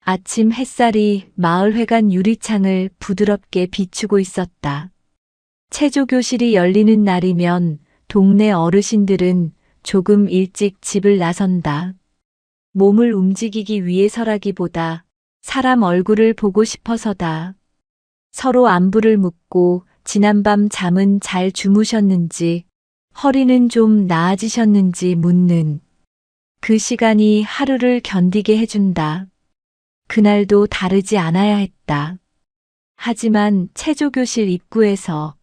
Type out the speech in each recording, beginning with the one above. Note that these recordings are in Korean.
아침 햇살이 마을회관 유리창을 부드럽게 비추고 있었다. 체조교실이 열리는 날이면 동네 어르신들은 조금 일찍 집을 나선다. 몸을 움직이기 위해서라기보다 사람 얼굴을 보고 싶어서다. 서로 안부를 묻고 지난밤 잠은 잘 주무셨는지, 허리는 좀 나아지셨는지 묻는 그 시간이 하루를 견디게 해준다. 그날도 다르지 않아야 했다. 하지만 체조교실 입구에서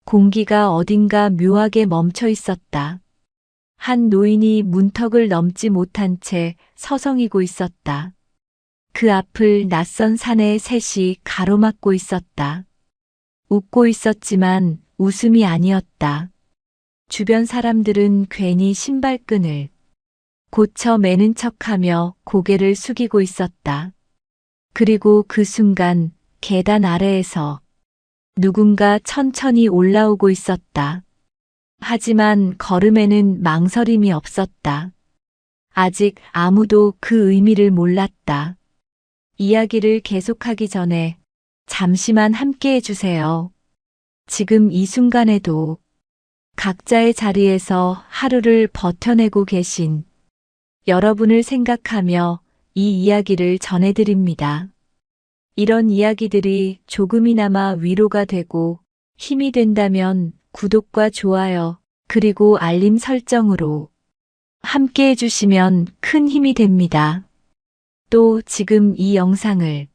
공기가 어딘가 묘하게 멈춰 있었다. 한 노인이 문턱을 넘지 못한 채 서성이고 있었다. 그 앞을 낯선 사내의 셋이 가로막고 있었다. 웃고 있었지만 웃음이 아니었다. 주변 사람들은 괜히 신발끈을 고쳐 매는 척하며 고개를 숙이고 있었다. 그리고 그 순간 계단 아래에서 누군가 천천히 올라오고 있었다. 하지만 걸음에는 망설임이 없었다. 아직 아무도 그 의미를 몰랐다. 이야기를 계속하기 전에 잠시만 함께 해주세요. 지금 이 순간에도 각자의 자리에서 하루를 버텨내고 계신 여러분을 생각하며 이 이야기를 전해드립니다. 이런 이야기들이 조금이나마 위로가 되고 힘이 된다면 구독과 좋아요, 그리고 알림 설정으로 함께 해주시면 큰 힘이 됩니다. 또 지금 이 영상을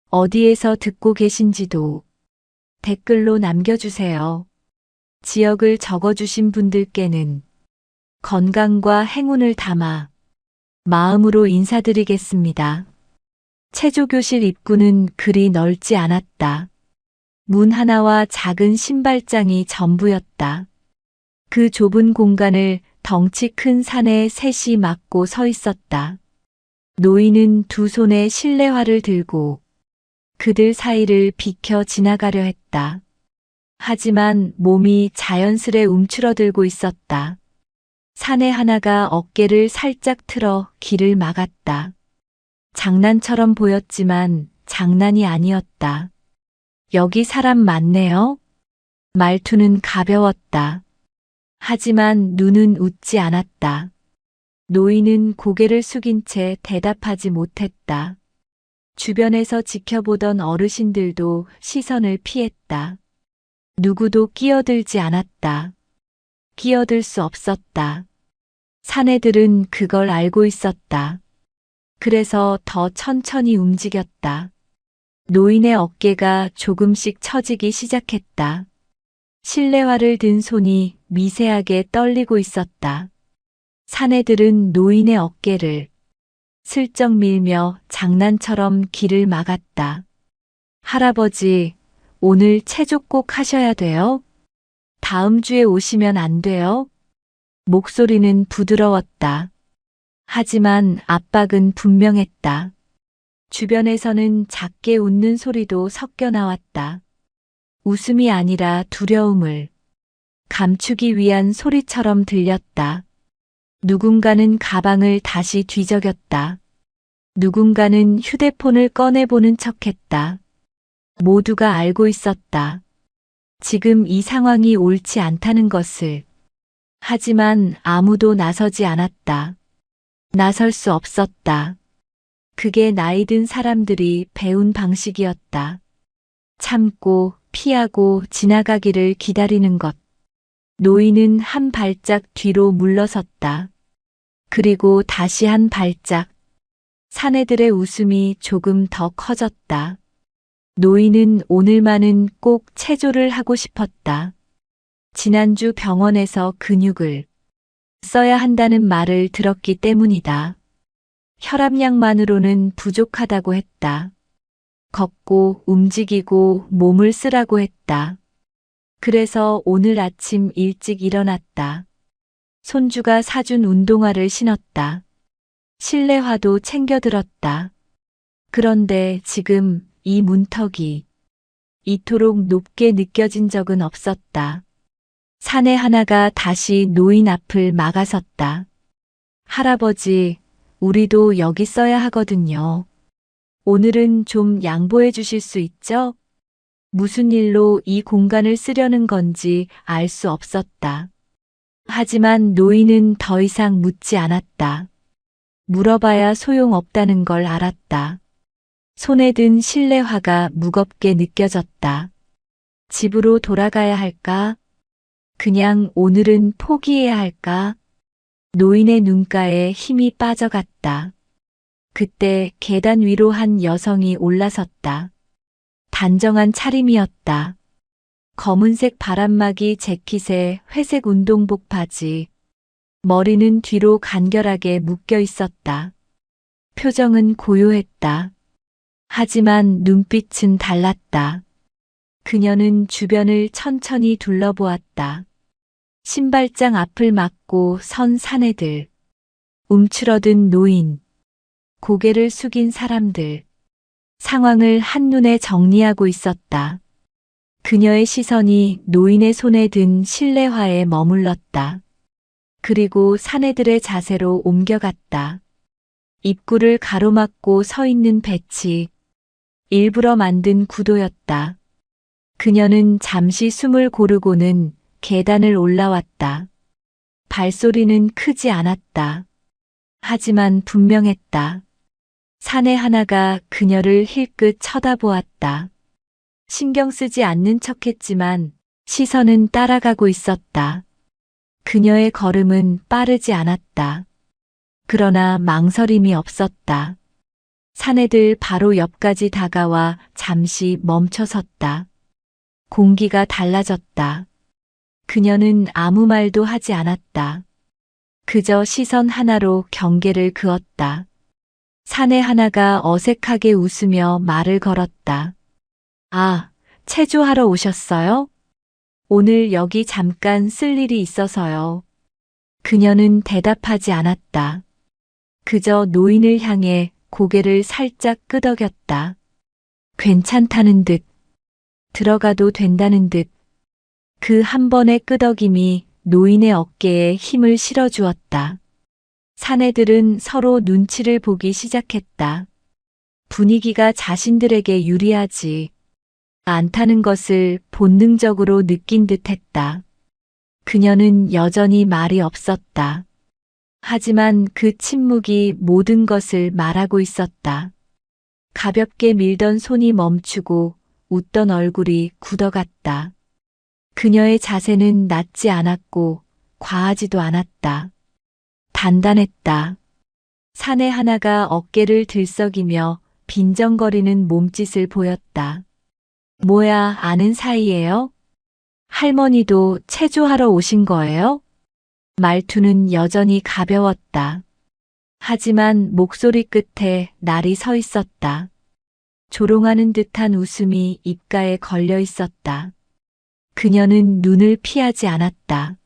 어디에서 듣고 계신지도 댓글로 남겨주세요. 지역을 적어주신 분들께는 건강과 행운을 담아 마음으로 인사드리겠습니다. 체조교실 입구는 그리 넓지 않았다. 문 하나와 작은 신발장이 전부였다. 그 좁은 공간을 덩치 큰 사내의 셋이 막고 서 있었다. 노인은 두 손에 실내화를 들고 그들 사이를 비켜 지나가려 했다. 하지만 몸이 자연스레 움츠러들고 있었다. 사내 하나가 어깨를 살짝 틀어 길을 막았다. 장난처럼 보였지만 장난이 아니었다. 여기 사람 많네요. 말투는 가벼웠다. 하지만 눈은 웃지 않았다. 노인은 고개를 숙인 채 대답하지 못했다. 주변에서 지켜보던 어르신들도 시선을 피했다. 누구도 끼어들지 않았다. 끼어들 수 없었다. 사내들은 그걸 알고 있었다. 그래서 더 천천히 움직였다. 노인의 어깨가 조금씩 처지기 시작했다. 실내화를 든 손이 미세하게 떨리고 있었다. 사내들은 노인의 어깨를 슬쩍 밀며 장난처럼 길을 막았다. 할아버지, 오늘 체조 꼭 하셔야 돼요? 다음 주에 오시면 안 돼요? 목소리는 부드러웠다. 하지만 압박은 분명했다. 주변에서는 작게 웃는 소리도 섞여 나왔다. 웃음이 아니라 두려움을 감추기 위한 소리처럼 들렸다. 누군가는 가방을 다시 뒤적였다. 누군가는 휴대폰을 꺼내보는 척했다. 모두가 알고 있었다. 지금 이 상황이 옳지 않다는 것을. 하지만 아무도 나서지 않았다. 나설 수 없었다. 그게 나이 든 사람들이 배운 방식이었다. 참고 피하고 지나가기를 기다리는 것. 노인은 한 발짝 뒤로 물러섰다. 그리고 다시 한 발짝. 사내들의 웃음이 조금 더 커졌다. 노인은 오늘만은 꼭 체조를 하고 싶었다. 지난주 병원에서 근육을 써야 한다는 말을 들었기 때문이다. 혈압약만으로는 부족하다고 했다. 걷고 움직이고 몸을 쓰라고 했다. 그래서 오늘 아침 일찍 일어났다. 손주가 사준 운동화를 신었다. 실내화도 챙겨 들었다. 그런데 지금 이 문턱이 이토록 높게 느껴진 적은 없었다. 사내 하나가 다시 노인 앞을 막아섰다. 할아버지, 우리도 여기 써야 하거든요. 오늘은 좀 양보해 주실 수 있죠? 무슨 일로 이 공간을 쓰려는 건지 알 수 없었다. 하지만 노인은 더 이상 묻지 않았다. 물어봐야 소용없다는 걸 알았다. 손에 든 실내화가 무겁게 느껴졌다. 집으로 돌아가야 할까? 그냥 오늘은 포기해야 할까? 노인의 눈가에 힘이 빠져갔다. 그때 계단 위로 한 여성이 올라섰다. 단정한 차림이었다. 검은색 바람막이 재킷에 회색 운동복 바지, 머리는 뒤로 간결하게 묶여 있었다. 표정은 고요했다. 하지만 눈빛은 달랐다. 그녀는 주변을 천천히 둘러보았다. 신발장 앞을 막고 선 사내들, 움츠러든 노인, 고개를 숙인 사람들, 상황을 한눈에 정리하고 있었다. 그녀의 시선이 노인의 손에 든 실내화에 머물렀다. 그리고 사내들의 자세로 옮겨갔다. 입구를 가로막고 서 있는 배치, 일부러 만든 구도였다. 그녀는 잠시 숨을 고르고는 계단을 올라왔다. 발소리는 크지 않았다. 하지만 분명했다. 사내 하나가 그녀를 힐끗 쳐다보았다. 신경 쓰지 않는 척했지만 시선은 따라가고 있었다. 그녀의 걸음은 빠르지 않았다. 그러나 망설임이 없었다. 사내들 바로 옆까지 다가와 잠시 멈춰섰다. 공기가 달라졌다. 그녀는 아무 말도 하지 않았다. 그저 시선 하나로 경계를 그었다. 사내 하나가 어색하게 웃으며 말을 걸었다. 아, 체조하러 오셨어요? 오늘 여기 잠깐 쓸 일이 있어서요. 그녀는 대답하지 않았다. 그저 노인을 향해 고개를 살짝 끄덕였다. 괜찮다는 듯, 들어가도 된다는 듯. 그 한 번의 끄덕임이 노인의 어깨에 힘을 실어주었다. 사내들은 서로 눈치를 보기 시작했다. 분위기가 자신들에게 유리하지 않다는 것을 본능적으로 느낀 듯 했다. 그녀는 여전히 말이 없었다. 하지만 그 침묵이 모든 것을 말하고 있었다. 가볍게 밀던 손이 멈추고 웃던 얼굴이 굳어갔다. 그녀의 자세는 낮지 않았고 과하지도 않았다. 단단했다. 사내 하나가 어깨를 들썩이며 빈정거리는 몸짓을 보였다. 뭐야, 아는 사이예요? 할머니도 체조하러 오신 거예요? 말투는 여전히 가벼웠다. 하지만 목소리 끝에 날이 서 있었다. 조롱하는 듯한 웃음이 입가에 걸려 있었다. 그녀는 눈을 피하지 않았다.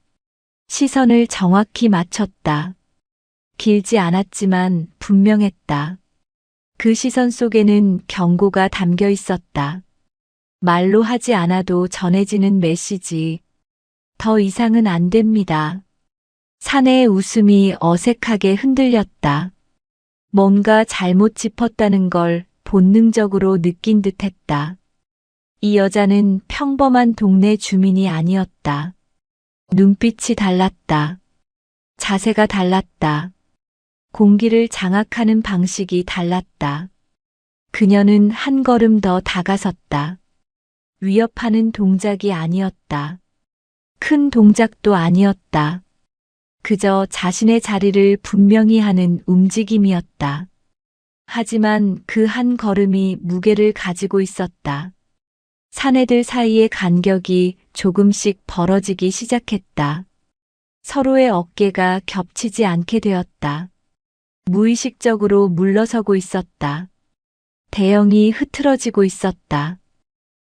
시선을 정확히 맞췄다. 길지 않았지만 분명했다. 그 시선 속에는 경고가 담겨 있었다. 말로 하지 않아도 전해지는 메시지. 더 이상은 안 됩니다. 사내의 웃음이 어색하게 흔들렸다. 뭔가 잘못 짚었다는 걸 본능적으로 느낀 듯 했다. 이 여자는 평범한 동네 주민이 아니었다. 눈빛이 달랐다. 자세가 달랐다. 공기를 장악하는 방식이 달랐다. 그녀는 한 걸음 더 다가섰다. 위협하는 동작이 아니었다. 큰 동작도 아니었다. 그저 자신의 자리를 분명히 하는 움직임이었다. 하지만 그 한 걸음이 무게를 가지고 있었다. 사내들 사이의 간격이 조금씩 벌어지기 시작했다. 서로의 어깨가 겹치지 않게 되었다. 무의식적으로 물러서고 있었다. 대형이 흐트러지고 있었다.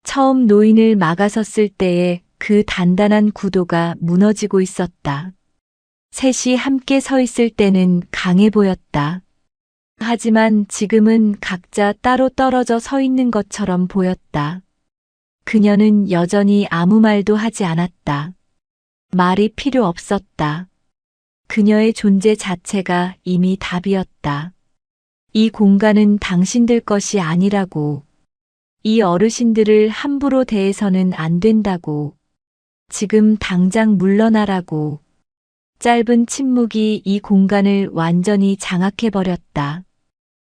처음 노인을 막아섰을 때의 그 단단한 구도가 무너지고 있었다. 셋이 함께 서 있을 때는 강해 보였다. 하지만 지금은 각자 따로 떨어져 서 있는 것처럼 보였다. 그녀는 여전히 아무 말도 하지 않았다. 말이 필요 없었다. 그녀의 존재 자체가 이미 답이었다. 이 공간은 당신들 것이 아니라고. 이 어르신들을 함부로 대해서는 안 된다고. 지금 당장 물러나라고. 짧은 침묵이 이 공간을 완전히 장악해버렸다.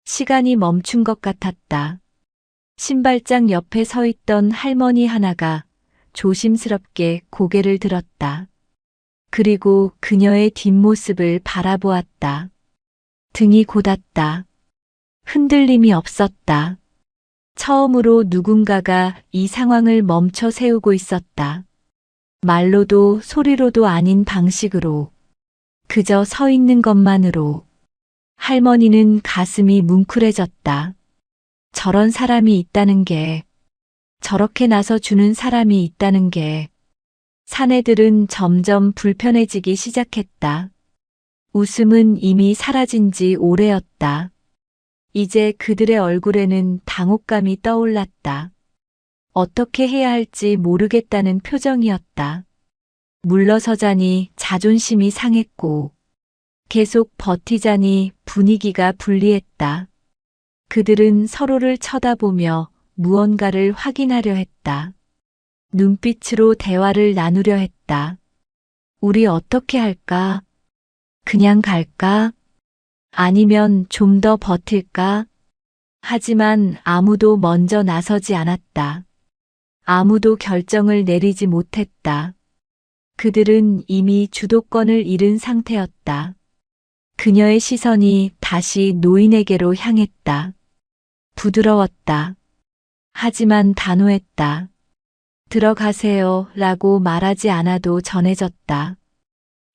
시간이 멈춘 것 같았다. 신발장 옆에 서 있던 할머니 하나가 조심스럽게 고개를 들었다. 그리고 그녀의 뒷모습을 바라보았다. 등이 곧았다. 흔들림이 없었다. 처음으로 누군가가 이 상황을 멈춰 세우고 있었다. 말로도 소리로도 아닌 방식으로. 그저 서 있는 것만으로. 할머니는 가슴이 뭉클해졌다. 저런 사람이 있다는 게, 저렇게 나서주는 사람이 있다는 게. 사내들은 점점 불편해지기 시작했다. 웃음은 이미 사라진 지 오래였다. 이제 그들의 얼굴에는 당혹감이 떠올랐다. 어떻게 해야 할지 모르겠다는 표정이었다. 물러서자니 자존심이 상했고, 계속 버티자니 분위기가 불리했다. 그들은 서로를 쳐다보며 무언가를 확인하려 했다. 눈빛으로 대화를 나누려 했다. 우리 어떻게 할까? 그냥 갈까? 아니면 좀 더 버틸까? 하지만 아무도 먼저 나서지 않았다. 아무도 결정을 내리지 못했다. 그들은 이미 주도권을 잃은 상태였다. 그녀의 시선이 다시 노인에게로 향했다. 부드러웠다. 하지만 단호했다. 들어가세요 라고 말하지 않아도 전해졌다.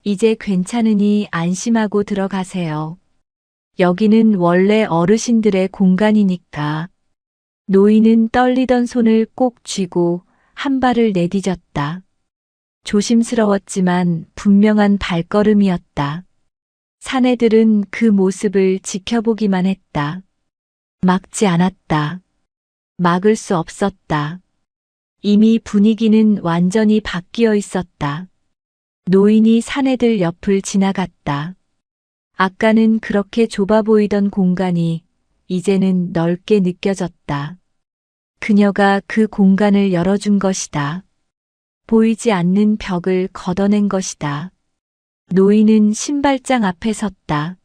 이제 괜찮으니 안심하고 들어가세요. 여기는 원래 어르신들의 공간이니까. 노인은 떨리던 손을 꼭 쥐고 한 발을 내디뎠다. 조심스러웠지만 분명한 발걸음이었다. 사내들은 그 모습을 지켜보기만 했다. 막지 않았다. 막을 수 없었다. 이미 분위기는 완전히 바뀌어 있었다. 노인이 사내들 옆을 지나갔다. 아까는 그렇게 좁아 보이던 공간이 이제는 넓게 느껴졌다. 그녀가 그 공간을 열어준 것이다. 보이지 않는 벽을 걷어낸 것이다. 노인은 신발장 앞에 섰다.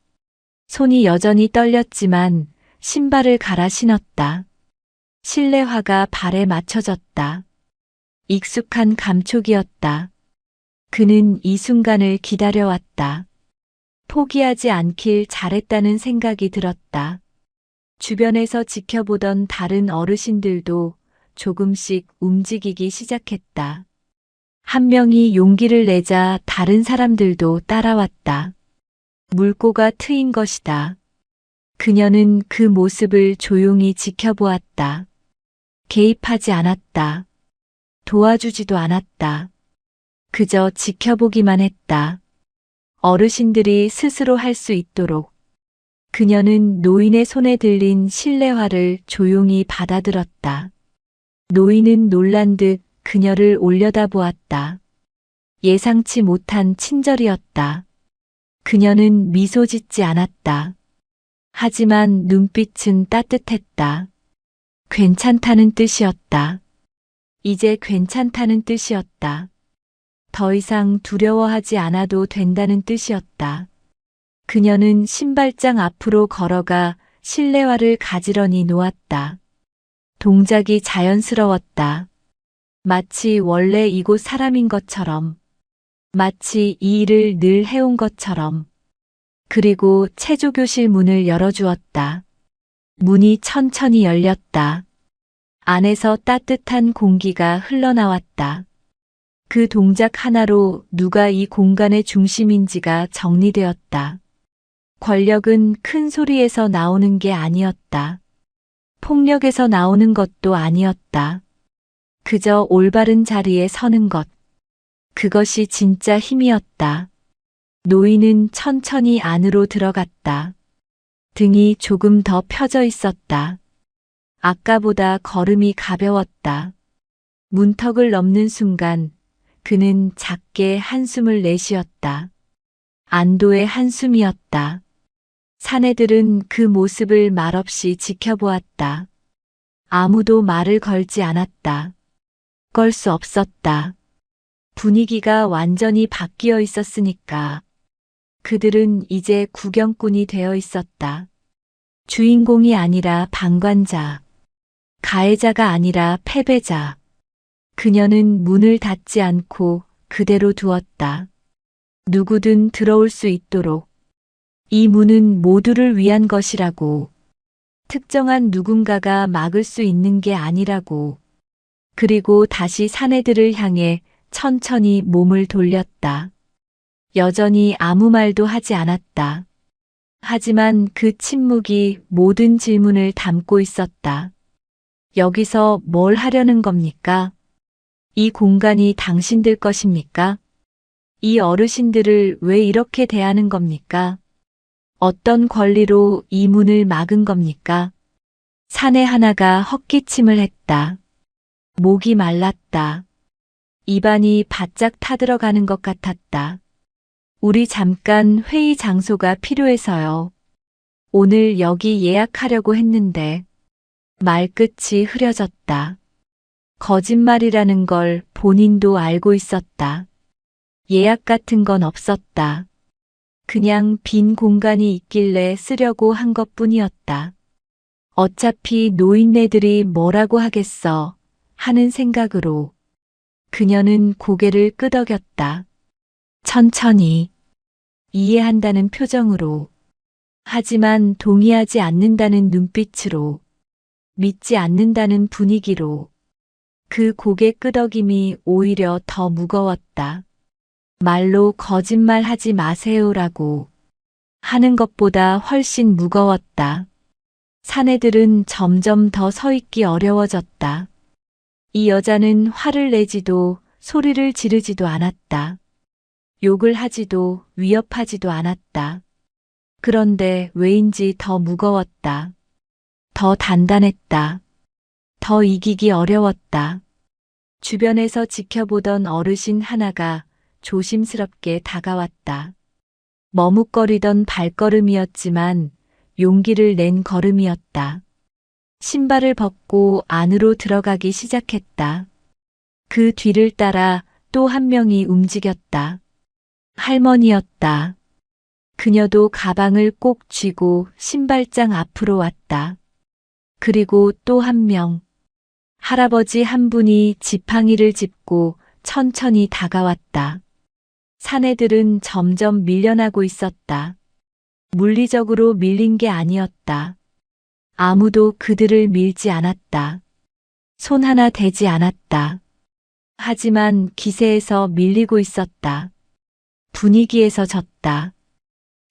손이 여전히 떨렸지만 신발을 갈아 신었다. 실내화가 발에 맞춰졌다. 익숙한 감촉이었다. 그는 이 순간을 기다려왔다. 포기하지 않길 잘했다는 생각이 들었다. 주변에서 지켜보던 다른 어르신들도 조금씩 움직이기 시작했다. 한 명이 용기를 내자 다른 사람들도 따라왔다. 물꼬가 트인 것이다. 그녀는 그 모습을 조용히 지켜보았다. 개입하지 않았다. 도와주지도 않았다. 그저 지켜보기만 했다. 어르신들이 스스로 할 수 있도록. 그녀는 노인의 손에 들린 실내화를 조용히 받아들었다. 노인은 놀란 듯 그녀를 올려다보았다. 예상치 못한 친절이었다. 그녀는 미소 짓지 않았다. 하지만 눈빛은 따뜻했다. 괜찮다는 뜻이었다. 이제 괜찮다는 뜻이었다. 더 이상 두려워하지 않아도 된다는 뜻이었다. 그녀는 신발장 앞으로 걸어가 실내화를 가지런히 놓았다. 동작이 자연스러웠다. 마치 원래 이곳 사람인 것처럼. 마치 이 일을 늘 해온 것처럼. 그리고 체조교실 문을 열어주었다. 문이 천천히 열렸다. 안에서 따뜻한 공기가 흘러나왔다. 그 동작 하나로 누가 이 공간의 중심인지가 정리되었다. 권력은 큰 소리에서 나오는 게 아니었다. 폭력에서 나오는 것도 아니었다. 그저 올바른 자리에 서는 것. 그것이 진짜 힘이었다. 노인은 천천히 안으로 들어갔다. 등이 조금 더 펴져 있었다. 아까보다 걸음이 가벼웠다. 문턱을 넘는 순간 그는 작게 한숨을 내쉬었다. 안도의 한숨이었다. 사내들은 그 모습을 말없이 지켜보았다. 아무도 말을 걸지 않았다. 걸 수 없었다. 분위기가 완전히 바뀌어 있었으니까. 그들은 이제 구경꾼이 되어 있었다. 주인공이 아니라 방관자. 가해자가 아니라 패배자. 그녀는 문을 닫지 않고 그대로 두었다. 누구든 들어올 수 있도록. 이 문은 모두를 위한 것이라고. 특정한 누군가가 막을 수 있는 게 아니라고. 그리고 다시 사내들을 향해 천천히 몸을 돌렸다. 여전히 아무 말도 하지 않았다. 하지만 그 침묵이 모든 질문을 담고 있었다. 여기서 뭘 하려는 겁니까? 이 공간이 당신들 것입니까? 이 어르신들을 왜 이렇게 대하는 겁니까? 어떤 권리로 이 문을 막은 겁니까? 사내 하나가 헛기침을 했다. 목이 말랐다. 입안이 바짝 타들어가는 것 같았다. 우리 잠깐 회의 장소가 필요해서요. 오늘 여기 예약하려고 했는데. 말끝이 흐려졌다. 거짓말이라는 걸 본인도 알고 있었다. 예약 같은 건 없었다. 그냥 빈 공간이 있길래 쓰려고 한 것뿐이었다. 어차피 노인네들이 뭐라고 하겠어 하는 생각으로 그녀는 고개를 끄덕였다. 천천히 이해한다는 표정으로 하지만 동의하지 않는다는 눈빛으로 믿지 않는다는 분위기로 그 고개 끄덕임이 오히려 더 무거웠다. 말로 거짓말하지 마세요라고 하는 것보다 훨씬 무거웠다. 사내들은 점점 더 서 있기 어려워졌다. 이 여자는 화를 내지도 소리를 지르지도 않았다. 욕을 하지도 위협하지도 않았다. 그런데 왜인지 더 무거웠다. 더 단단했다. 더 이기기 어려웠다. 주변에서 지켜보던 어르신 하나가 조심스럽게 다가왔다. 머뭇거리던 발걸음이었지만 용기를 낸 걸음이었다. 신발을 벗고 안으로 들어가기 시작했다. 그 뒤를 따라 또 한 명이 움직였다. 할머니였다. 그녀도 가방을 꼭 쥐고 신발장 앞으로 왔다. 그리고 또 한 명. 할아버지 한 분이 지팡이를 짚고 천천히 다가왔다. 사내들은 점점 밀려나고 있었다. 물리적으로 밀린 게 아니었다. 아무도 그들을 밀지 않았다. 손 하나 대지 않았다. 하지만 기세에서 밀리고 있었다. 분위기에서 졌다.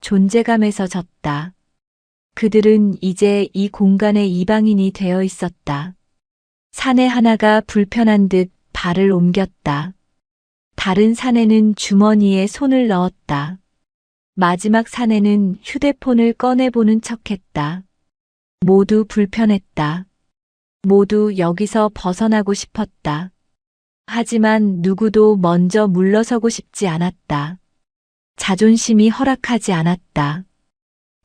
존재감에서 졌다. 그들은 이제 이 공간의 이방인이 되어 있었다. 사내 하나가 불편한 듯 발을 옮겼다. 다른 사내는 주머니에 손을 넣었다. 마지막 사내는 휴대폰을 꺼내보는 척했다. 모두 불편했다. 모두 여기서 벗어나고 싶었다. 하지만 누구도 먼저 물러서고 싶지 않았다. 자존심이 허락하지 않았다.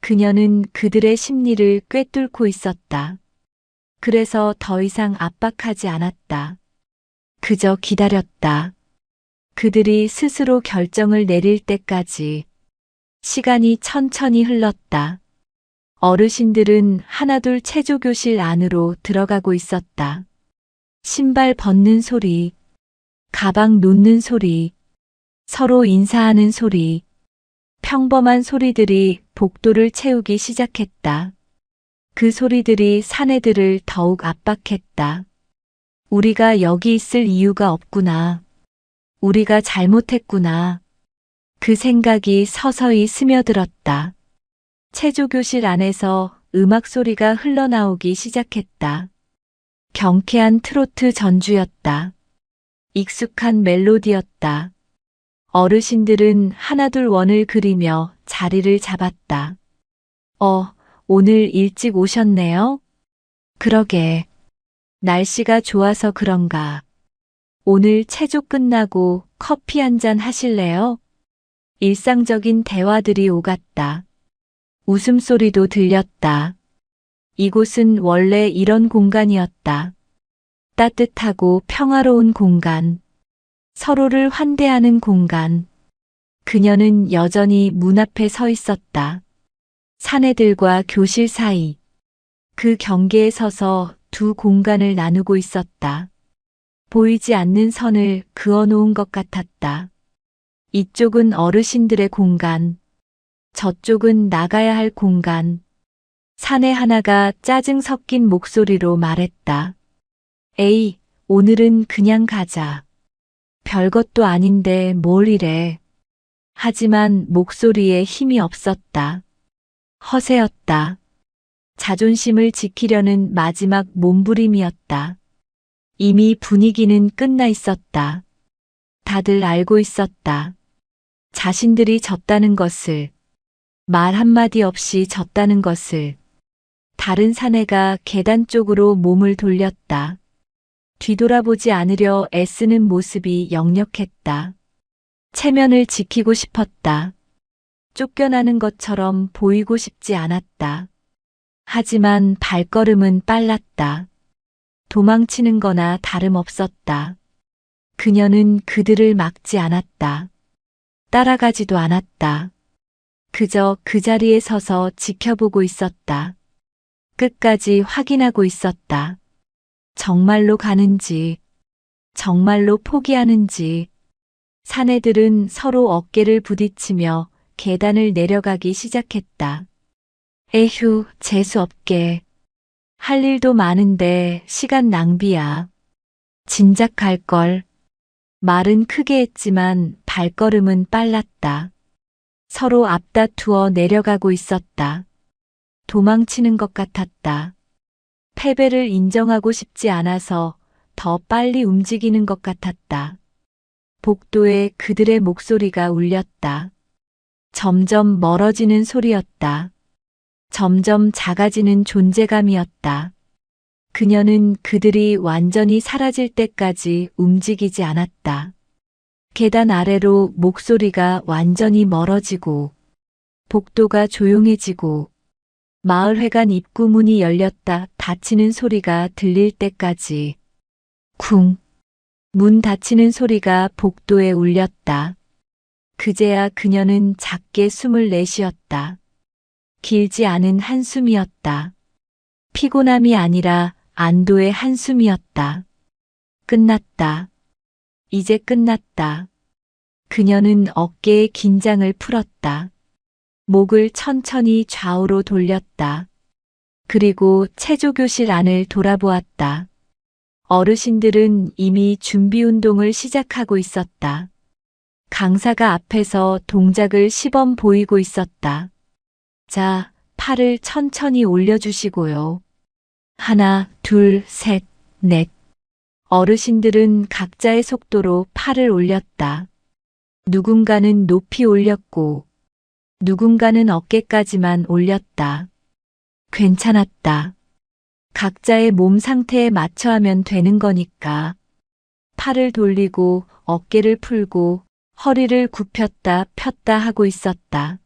그녀는 그들의 심리를 꿰뚫고 있었다. 그래서 더 이상 압박하지 않았다. 그저 기다렸다. 그들이 스스로 결정을 내릴 때까지. 시간이 천천히 흘렀다. 어르신들은 하나둘 체조교실 안으로 들어가고 있었다. 신발 벗는 소리, 가방 놓는 소리, 서로 인사하는 소리, 평범한 소리들이 복도를 채우기 시작했다. 그 소리들이 사내들을 더욱 압박했다. 우리가 여기 있을 이유가 없구나. 우리가 잘못했구나. 그 생각이 서서히 스며들었다. 체조교실 안에서 음악 소리가 흘러나오기 시작했다. 경쾌한 트로트 전주였다. 익숙한 멜로디였다. 어르신들은 하나둘 원을 그리며 자리를 잡았다. 오늘 일찍 오셨네요? 그러게. 날씨가 좋아서 그런가. 오늘 체조 끝나고 커피 한 잔 하실래요? 일상적인 대화들이 오갔다. 웃음소리도 들렸다. 이곳은 원래 이런 공간이었다. 따뜻하고 평화로운 공간. 서로를 환대하는 공간. 그녀는 여전히 문 앞에 서 있었다. 사내들과 교실 사이. 그 경계에 서서 두 공간을 나누고 있었다. 보이지 않는 선을 그어 놓은 것 같았다. 이쪽은 어르신들의 공간. 저쪽은 나가야 할 공간. 사내 하나가 짜증 섞인 목소리로 말했다. 에이, 오늘은 그냥 가자. 별것도 아닌데 뭘 이래. 하지만 목소리에 힘이 없었다. 허세였다. 자존심을 지키려는 마지막 몸부림이었다. 이미 분위기는 끝나 있었다. 다들 알고 있었다. 자신들이 졌다는 것을, 말 한마디 없이 졌다는 것을. 다른 사내가 계단 쪽으로 몸을 돌렸다. 뒤돌아보지 않으려 애쓰는 모습이 역력했다. 체면을 지키고 싶었다. 쫓겨나는 것처럼 보이고 싶지 않았다. 하지만 발걸음은 빨랐다. 도망치는 거나 다름없었다. 그녀는 그들을 막지 않았다. 따라가지도 않았다. 그저 그 자리에 서서 지켜보고 있었다. 끝까지 확인하고 있었다. 정말로 가는지, 정말로 포기하는지. 사내들은 서로 어깨를 부딪히며 계단을 내려가기 시작했다. 에휴, 재수없게. 할 일도 많은데 시간 낭비야. 진작 갈걸. 말은 크게 했지만 발걸음은 빨랐다. 서로 앞다투어 내려가고 있었다. 도망치는 것 같았다. 패배를 인정하고 싶지 않아서 더 빨리 움직이는 것 같았다. 복도에 그들의 목소리가 울렸다. 점점 멀어지는 소리였다. 점점 작아지는 존재감이었다. 그녀는 그들이 완전히 사라질 때까지 움직이지 않았다. 계단 아래로 목소리가 완전히 멀어지고, 복도가 조용해지고, 마을회관 입구 문이 열렸다 닫히는 소리가 들릴 때까지. 쿵. 문 닫히는 소리가 복도에 울렸다. 그제야 그녀는 작게 숨을 내쉬었다. 길지 않은 한숨이었다. 피곤함이 아니라 안도의 한숨이었다. 끝났다. 이제 끝났다. 그녀는 어깨의 긴장을 풀었다. 목을 천천히 좌우로 돌렸다. 그리고 체조교실 안을 돌아보았다. 어르신들은 이미 준비 운동을 시작하고 있었다. 강사가 앞에서 동작을 시범 보이고 있었다. 자, 팔을 천천히 올려주시고요. 하나, 둘, 셋, 넷. 어르신들은 각자의 속도로 팔을 올렸다. 누군가는 높이 올렸고, 누군가는 어깨까지만 올렸다. 괜찮았다. 각자의 몸 상태에 맞춰 하면 되는 거니까. 팔을 돌리고 어깨를 풀고 허리를 굽혔다 폈다 하고 있었다.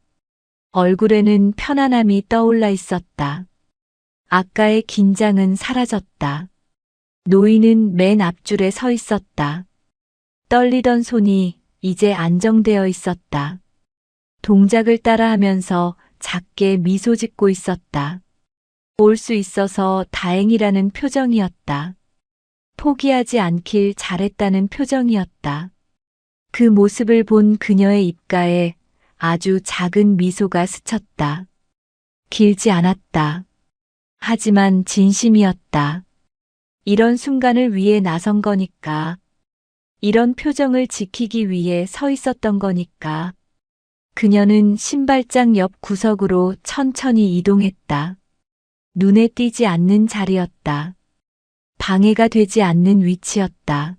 얼굴에는 편안함이 떠올라 있었다. 아까의 긴장은 사라졌다. 노인은 맨 앞줄에 서 있었다. 떨리던 손이 이제 안정되어 있었다. 동작을 따라하면서 작게 미소 짓고 있었다. 올 수 있어서 다행이라는 표정이었다. 포기하지 않길 잘했다는 표정이었다. 그 모습을 본 그녀의 입가에 아주 작은 미소가 스쳤다. 길지 않았다. 하지만 진심이었다. 이런 순간을 위해 나선 거니까. 이런 표정을 지키기 위해 서 있었던 거니까. 그녀는 신발장 옆 구석으로 천천히 이동했다. 눈에 띄지 않는 자리였다. 방해가 되지 않는 위치였다.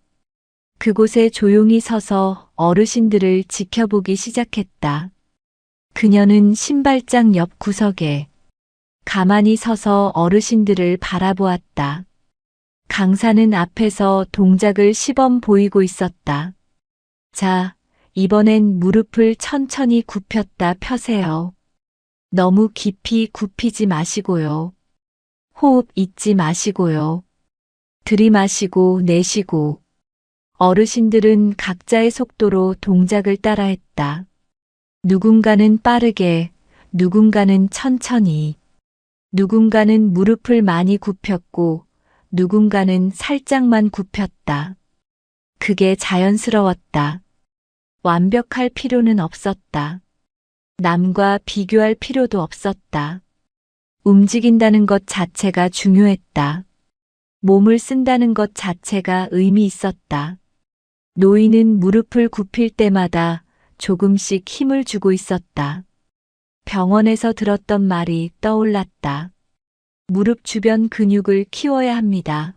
그곳에 조용히 서서 어르신들을 지켜보기 시작했다. 그녀는 신발장 옆 구석에 가만히 서서 어르신들을 바라보았다. 강사는 앞에서 동작을 시범 보이고 있었다. 자, 이번엔 무릎을 천천히 굽혔다 펴세요. 너무 깊이 굽히지 마시고요. 호흡 잊지 마시고요. 들이마시고 내쉬고. 어르신들은 각자의 속도로 동작을 따라했다. 누군가는 빠르게, 누군가는 천천히, 누군가는 무릎을 많이 굽혔고, 누군가는 살짝만 굽혔다. 그게 자연스러웠다. 완벽할 필요는 없었다. 남과 비교할 필요도 없었다. 움직인다는 것 자체가 중요했다. 몸을 쓴다는 것 자체가 의미 있었다. 노인은 무릎을 굽힐 때마다 조금씩 힘을 주고 있었다. 병원에서 들었던 말이 떠올랐다. 무릎 주변 근육을 키워야 합니다.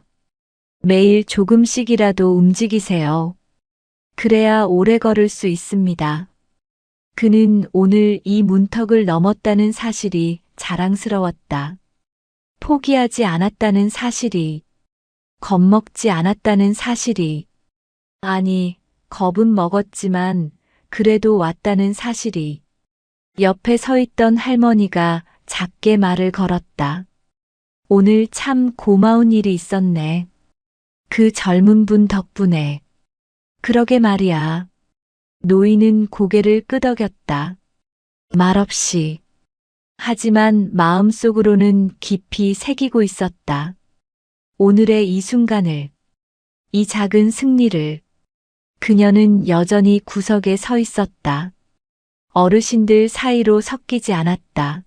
매일 조금씩이라도 움직이세요. 그래야 오래 걸을 수 있습니다. 그는 오늘 이 문턱을 넘었다는 사실이 자랑스러웠다. 포기하지 않았다는 사실이, 겁먹지 않았다는 사실이, 아니, 겁은 먹었지만 그래도 왔다는 사실이. 옆에 서 있던 할머니가 작게 말을 걸었다. 오늘 참 고마운 일이 있었네. 그 젊은 분 덕분에. 그러게 말이야. 노인은 고개를 끄덕였다. 말없이. 하지만 마음속으로는 깊이 새기고 있었다. 오늘의 이 순간을, 이 작은 승리를. 그녀는 여전히 구석에 서 있었다. 어르신들 사이로 섞이지 않았다.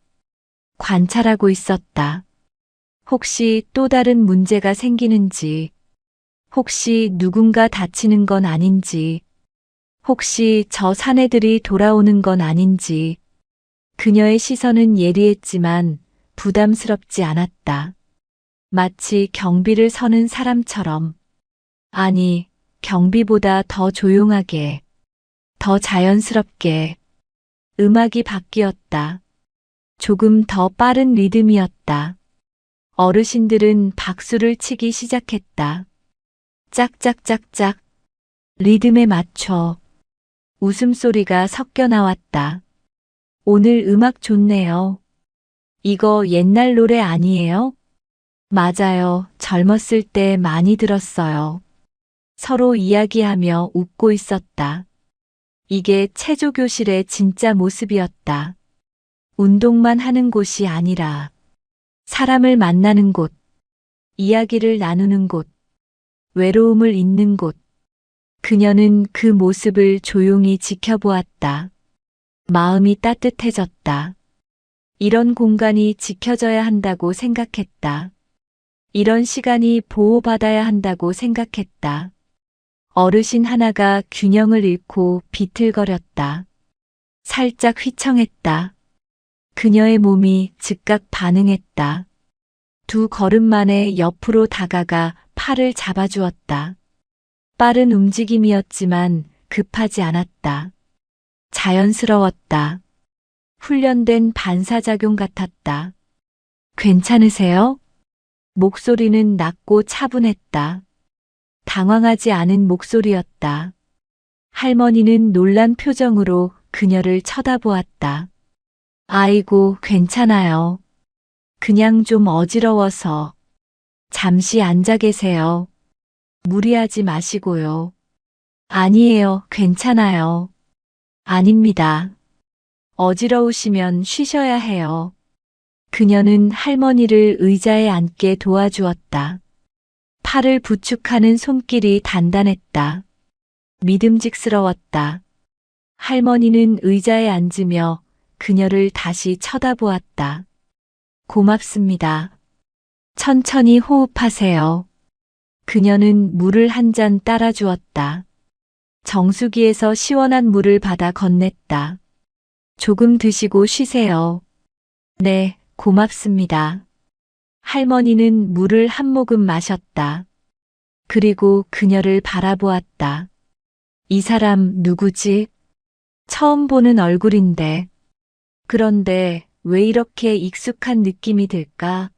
관찰하고 있었다. 혹시 또 다른 문제가 생기는지, 혹시 누군가 다치는 건 아닌지, 혹시 저 사내들이 돌아오는 건 아닌지. 그녀의 시선은 예리했지만 부담스럽지 않았다. 마치 경비를 서는 사람처럼. 아니, 경비보다 더 조용하게, 더 자연스럽게. 음악이 바뀌었다. 조금 더 빠른 리듬이었다. 어르신들은 박수를 치기 시작했다. 짝짝짝짝. 리듬에 맞춰. 웃음소리가 섞여 나왔다. 오늘 음악 좋네요. 이거 옛날 노래 아니에요? 맞아요. 젊었을 때 많이 들었어요. 서로 이야기하며 웃고 있었다. 이게 체조교실의 진짜 모습이었다. 운동만 하는 곳이 아니라 사람을 만나는 곳, 이야기를 나누는 곳, 외로움을 잊는 곳. 그녀는 그 모습을 조용히 지켜보았다. 마음이 따뜻해졌다. 이런 공간이 지켜져야 한다고 생각했다. 이런 시간이 보호받아야 한다고 생각했다. 어르신 하나가 균형을 잃고 비틀거렸다. 살짝 휘청했다. 그녀의 몸이 즉각 반응했다. 두 걸음 만에 옆으로 다가가 팔을 잡아주었다. 빠른 움직임이었지만 급하지 않았다. 자연스러웠다. 훈련된 반사작용 같았다. 괜찮으세요? 목소리는 낮고 차분했다. 당황하지 않은 목소리였다. 할머니는 놀란 표정으로 그녀를 쳐다보았다. 아이고, 괜찮아요. 그냥 좀 어지러워서. 잠시 앉아 계세요. 무리하지 마시고요. 아니에요, 괜찮아요. 아닙니다. 어지러우시면 쉬셔야 해요. 그녀는 할머니를 의자에 앉게 도와주었다. 팔을 부축하는 손길이 단단했다. 믿음직스러웠다. 할머니는 의자에 앉으며 그녀를 다시 쳐다보았다. 고맙습니다. 천천히 호흡하세요. 그녀는 물을 한 잔 따라주었다. 정수기에서 시원한 물을 받아 건넸다. 조금 드시고 쉬세요. 네, 고맙습니다. 할머니는 물을 한 모금 마셨다. 그리고 그녀를 바라보았다. 이 사람 누구지? 처음 보는 얼굴인데. 그런데 왜 이렇게 익숙한 느낌이 들까?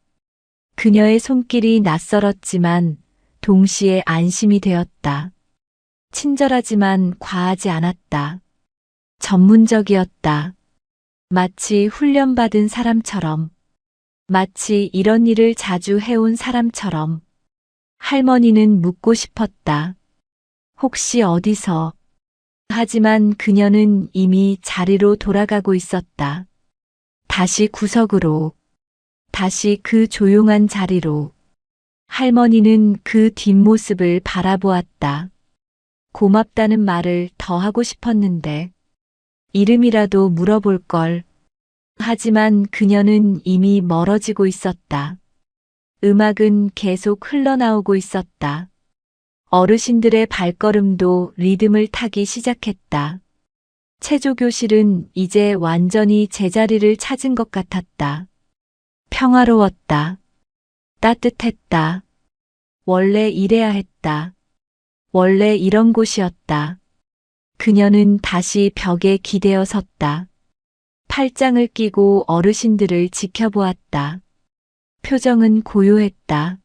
그녀의 손길이 낯설었지만 동시에 안심이 되었다. 친절하지만 과하지 않았다. 전문적이었다. 마치 훈련받은 사람처럼, 마치 이런 일을 자주 해온 사람처럼 할머니는 묻고 싶었다. 혹시 어디서? 하지만 그녀는 이미 자리로 돌아가고 있었다. 다시 구석으로, 다시 그 조용한 자리로. 할머니는 그 뒷모습을 바라보았다. 고맙다는 말을 더 하고 싶었는데, 이름이라도 물어볼 걸. 하지만 그녀는 이미 멀어지고 있었다. 음악은 계속 흘러나오고 있었다. 어르신들의 발걸음도 리듬을 타기 시작했다. 체조교실은 이제 완전히 제자리를 찾은 것 같았다. 평화로웠다. 따뜻했다. 원래 이래야 했다. 원래 이런 곳이었다. 그녀는 다시 벽에 기대어 섰다. 팔짱을 끼고 어르신들을 지켜보았다. 표정은 고요했다.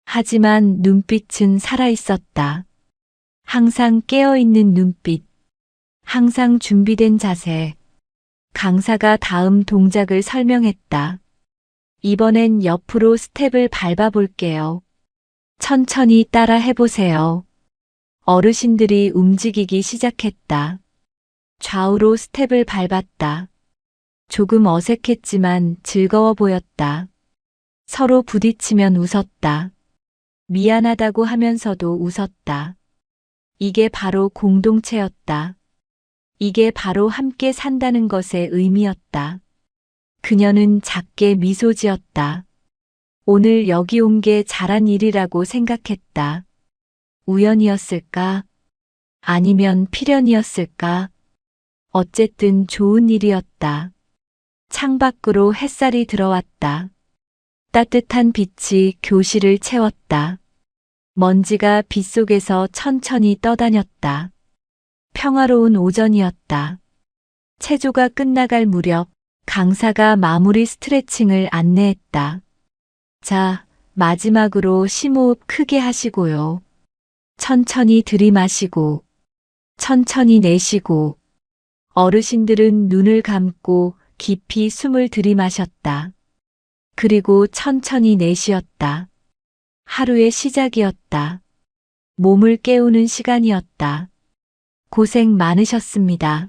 하지만 눈빛은 살아있었다. 항상 깨어있는 눈빛. 항상 준비된 자세. 강사가 다음 동작을 설명했다. 이번엔 옆으로 스텝을 밟아볼게요. 천천히 따라 해보세요. 어르신들이 움직이기 시작했다. 좌우로 스텝을 밟았다. 조금 어색했지만 즐거워 보였다. 서로 부딪히면 웃었다. 미안하다고 하면서도 웃었다. 이게 바로 공동체였다. 이게 바로 함께 산다는 것의 의미였다. 그녀는 작게 미소 지었다. 오늘 여기 온 게 잘한 일이라고 생각했다. 우연이었을까? 아니면 필연이었을까? 어쨌든 좋은 일이었다. 창밖으로 햇살이 들어왔다. 따뜻한 빛이 교실을 채웠다. 먼지가 빗속에서 천천히 떠다녔다. 평화로운 오전이었다. 체조가 끝나갈 무렵 강사가 마무리 스트레칭을 안내했다. 자, 마지막으로 심호흡 크게 하시고요. 천천히 들이마시고, 천천히 내쉬고. 어르신들은 눈을 감고 깊이 숨을 들이마셨다. 그리고 천천히 내쉬었다. 하루의 시작이었다. 몸을 깨우는 시간이었다. 고생 많으셨습니다.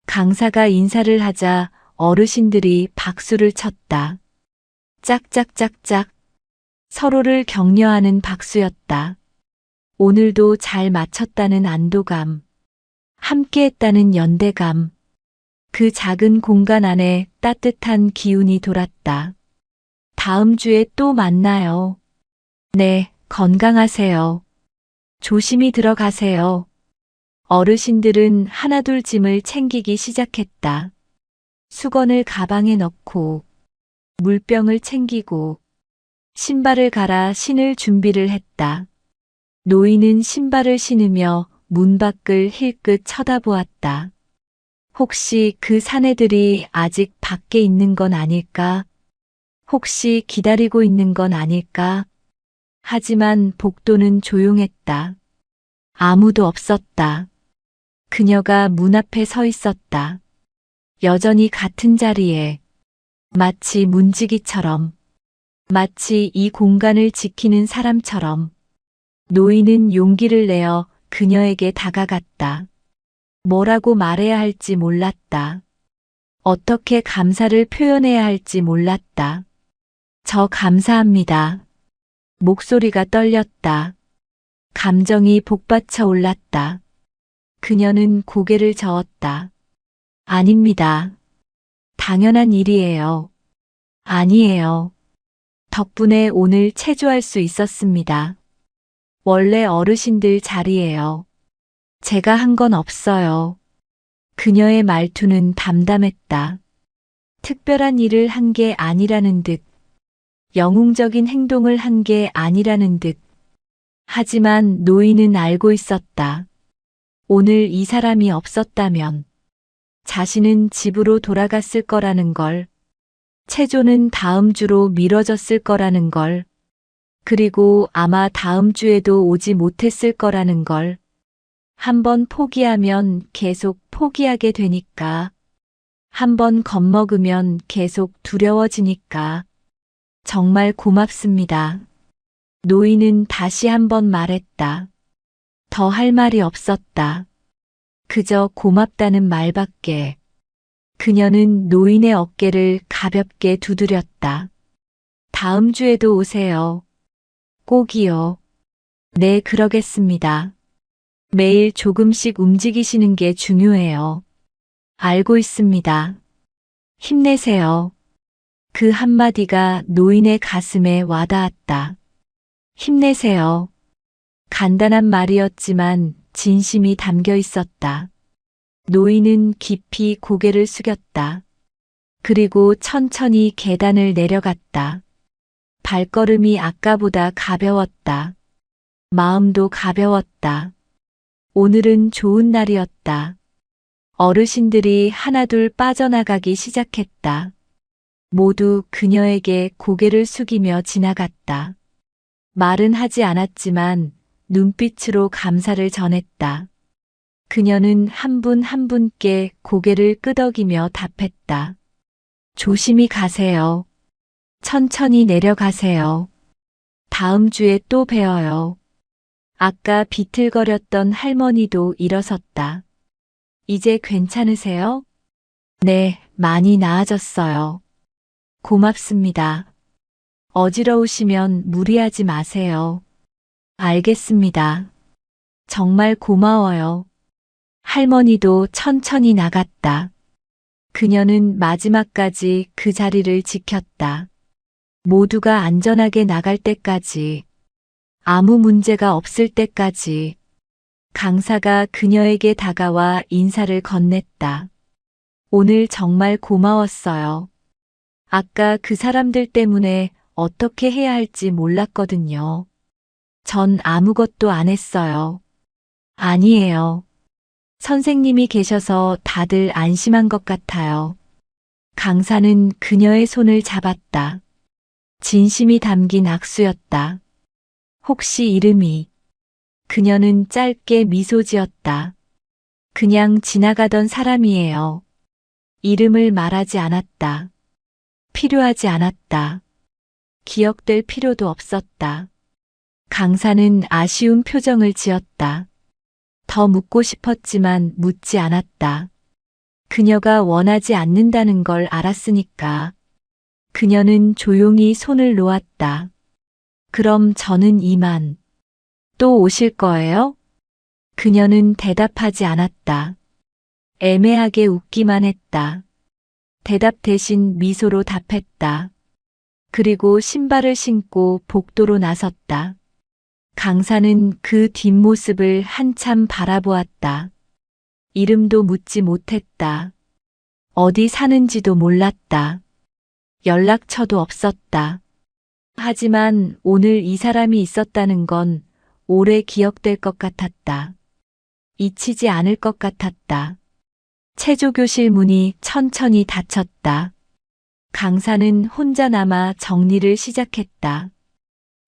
강사가 인사를 하자 어르신들이 박수를 쳤다. 짝짝짝짝. 서로를 격려하는 박수였다. 오늘도 잘 마쳤다는 안도감. 함께했다는 연대감. 그 작은 공간 안에 따뜻한 기운이 돌았다. 다음 주에 또 만나요. 네, 건강하세요. 조심히 들어가세요. 어르신들은 하나둘 짐을 챙기기 시작했다. 수건을 가방에 넣고, 물병을 챙기고, 신발을 갈아 신을 준비를 했다. 노인은 신발을 신으며 문 밖을 힐끗 쳐다보았다. 혹시 그 사내들이 아직 밖에 있는 건 아닐까? 혹시 기다리고 있는 건 아닐까? 하지만 복도는 조용했다. 아무도 없었다. 그녀가 문 앞에 서 있었다. 여전히 같은 자리에, 마치 문지기처럼, 마치 이 공간을 지키는 사람처럼. 노인은 용기를 내어 그녀에게 다가갔다. 뭐라고 말해야 할지 몰랐다. 어떻게 감사를 표현해야 할지 몰랐다. 저 감사합니다. 목소리가 떨렸다. 감정이 복받쳐 올랐다. 그녀는 고개를 저었다. 아닙니다. 당연한 일이에요. 아니에요. 덕분에 오늘 체조할 수 있었습니다. 원래 어르신들 자리예요. 제가 한 건 없어요. 그녀의 말투는 담담했다. 특별한 일을 한 게 아니라는 듯, 영웅적인 행동을 한 게 아니라는 듯. 하지만 노인은 알고 있었다. 오늘 이 사람이 없었다면 자신은 집으로 돌아갔을 거라는 걸, 체조는 다음 주로 미뤄졌을 거라는 걸, 그리고 아마 다음 주에도 오지 못했을 거라는 걸. 한번 포기하면 계속 포기하게 되니까. 한번 겁먹으면 계속 두려워지니까. 정말 고맙습니다. 노인은 다시 한번 말했다. 더 할 말이 없었다. 그저 고맙다는 말밖에. 그녀는 노인의 어깨를 가볍게 두드렸다. 다음 주에도 오세요. 꼭이요. 네, 그러겠습니다. 매일 조금씩 움직이시는 게 중요해요. 알고 있습니다. 힘내세요. 그 한마디가 노인의 가슴에 와닿았다. 힘내세요. 간단한 말이었지만 진심이 담겨 있었다. 노인은 깊이 고개를 숙였다. 그리고 천천히 계단을 내려갔다. 발걸음이 아까보다 가벼웠다. 마음도 가벼웠다. 오늘은 좋은 날이었다. 어르신들이 하나둘 빠져나가기 시작했다. 모두 그녀에게 고개를 숙이며 지나갔다. 말은 하지 않았지만 눈빛으로 감사를 전했다. 그녀는 한 분 한 분께 고개를 끄덕이며 답했다. 조심히 가세요. 천천히 내려가세요. 다음 주에 또 봬요. 아까 비틀거렸던 할머니도 일어섰다. 이제 괜찮으세요? 네, 많이 나아졌어요. 고맙습니다. 어지러우시면 무리하지 마세요. 알겠습니다. 정말 고마워요. 할머니도 천천히 나갔다. 그녀는 마지막까지 그 자리를 지켰다. 모두가 안전하게 나갈 때까지, 아무 문제가 없을 때까지. 강사가 그녀에게 다가와 인사를 건넸다. 오늘 정말 고마웠어요. 아까 그 사람들 때문에 어떻게 해야 할지 몰랐거든요. 전 아무것도 안 했어요. 아니에요. 선생님이 계셔서 다들 안심한 것 같아요. 강사는 그녀의 손을 잡았다. 진심이 담긴 악수였다. 혹시 이름이? 그녀는 짧게 미소 지었다. 그냥 지나가던 사람이에요. 이름을 말하지 않았다. 필요하지 않았다. 기억될 필요도 없었다. 강사는 아쉬운 표정을 지었다. 더 묻고 싶었지만 묻지 않았다. 그녀가 원하지 않는다는 걸 알았으니까. 그녀는 조용히 손을 놓았다. 그럼 저는 이만. 또 오실 거예요? 그녀는 대답하지 않았다. 애매하게 웃기만 했다. 대답 대신 미소로 답했다. 그리고 신발을 신고 복도로 나섰다. 강사는 그 뒷모습을 한참 바라보았다. 이름도 묻지 못했다. 어디 사는지도 몰랐다. 연락처도 없었다. 하지만 오늘 이 사람이 있었다는 건 오래 기억될 것 같았다. 잊히지 않을 것 같았다. 체조교실 문이 천천히 닫혔다. 강사는 혼자 남아 정리를 시작했다.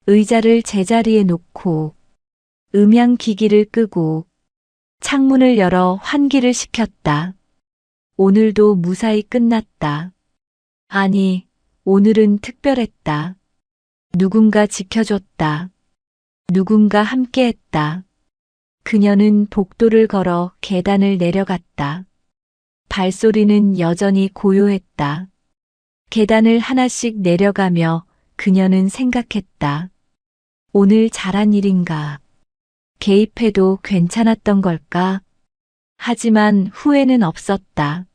의자를 제자리에 놓고, 음향기기를 끄고, 창문을 열어 환기를 시켰다. 오늘도 무사히 끝났다. 아니, 오늘은 특별했다. 누군가 지켜줬다. 누군가 함께했다. 그녀는 복도를 걸어 계단을 내려갔다. 발소리는 여전히 고요했다. 계단을 하나씩 내려가며 그녀는 생각했다. 오늘 잘한 일인가? 개입해도 괜찮았던 걸까? 하지만 후회는 없었다.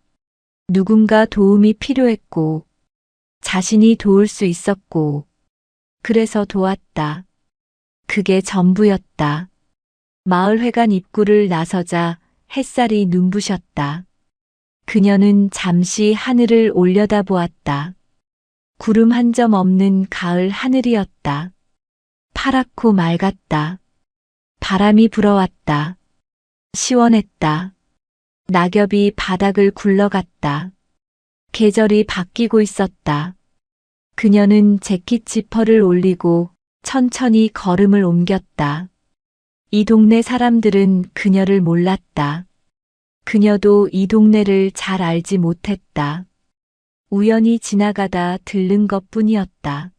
누군가 도움이 필요했고, 자신이 도울 수 있었고, 그래서 도왔다. 그게 전부였다. 마을회관 입구를 나서자 햇살이 눈부셨다. 그녀는 잠시 하늘을 올려다보았다. 구름 한 점 없는 가을 하늘이었다. 파랗고 맑았다. 바람이 불어왔다. 시원했다. 낙엽이 바닥을 굴러갔다. 계절이 바뀌고 있었다. 그녀는 재킷 지퍼를 올리고 천천히 걸음을 옮겼다. 이 동네 사람들은 그녀를 몰랐다. 그녀도 이 동네를 잘 알지 못했다. 우연히 지나가다 들른 것뿐이었다.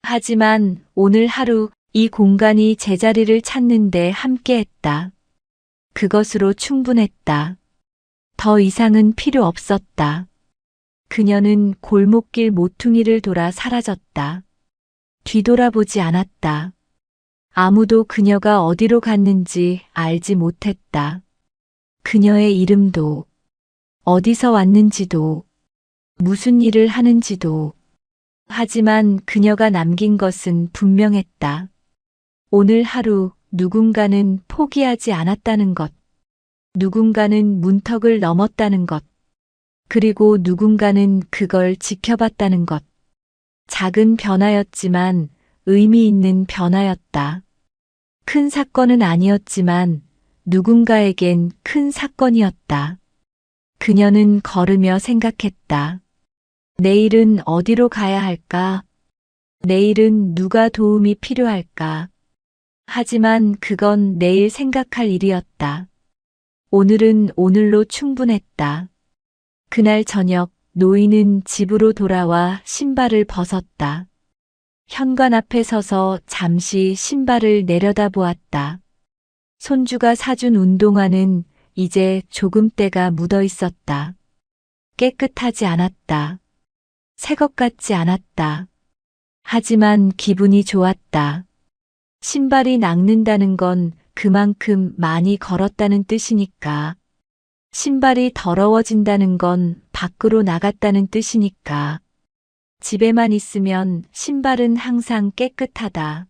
하지만 오늘 하루 이 공간이 제자리를 찾는데 함께했다. 그것으로 충분했다. 더 이상은 필요 없었다. 그녀는 골목길 모퉁이를 돌아 사라졌다. 뒤돌아보지 않았다. 아무도 그녀가 어디로 갔는지 알지 못했다. 그녀의 이름도, 어디서 왔는지도, 무슨 일을 하는지도. 하지만 그녀가 남긴 것은 분명했다. 오늘 하루 누군가는 포기하지 않았다는 것. 누군가는 문턱을 넘었다는 것. 그리고 누군가는 그걸 지켜봤다는 것. 작은 변화였지만 의미 있는 변화였다. 큰 사건은 아니었지만 누군가에겐 큰 사건이었다. 그녀는 걸으며 생각했다. 내일은 어디로 가야 할까? 내일은 누가 도움이 필요할까? 하지만 그건 내일 생각할 일이었다. 오늘은 오늘로 충분했다. 그날 저녁 노인은 집으로 돌아와 신발을 벗었다. 현관 앞에 서서 잠시 신발을 내려다보았다. 손주가 사준 운동화는 이제 조금 때가 묻어 있었다. 깨끗하지 않았다. 새 것 같지 않았다. 하지만 기분이 좋았다. 신발이 낡는다는 건 그만큼 많이 걸었다는 뜻이니까. 신발이 더러워진다는 건 밖으로 나갔다는 뜻이니까. 집에만 있으면 신발은 항상 깨끗하다.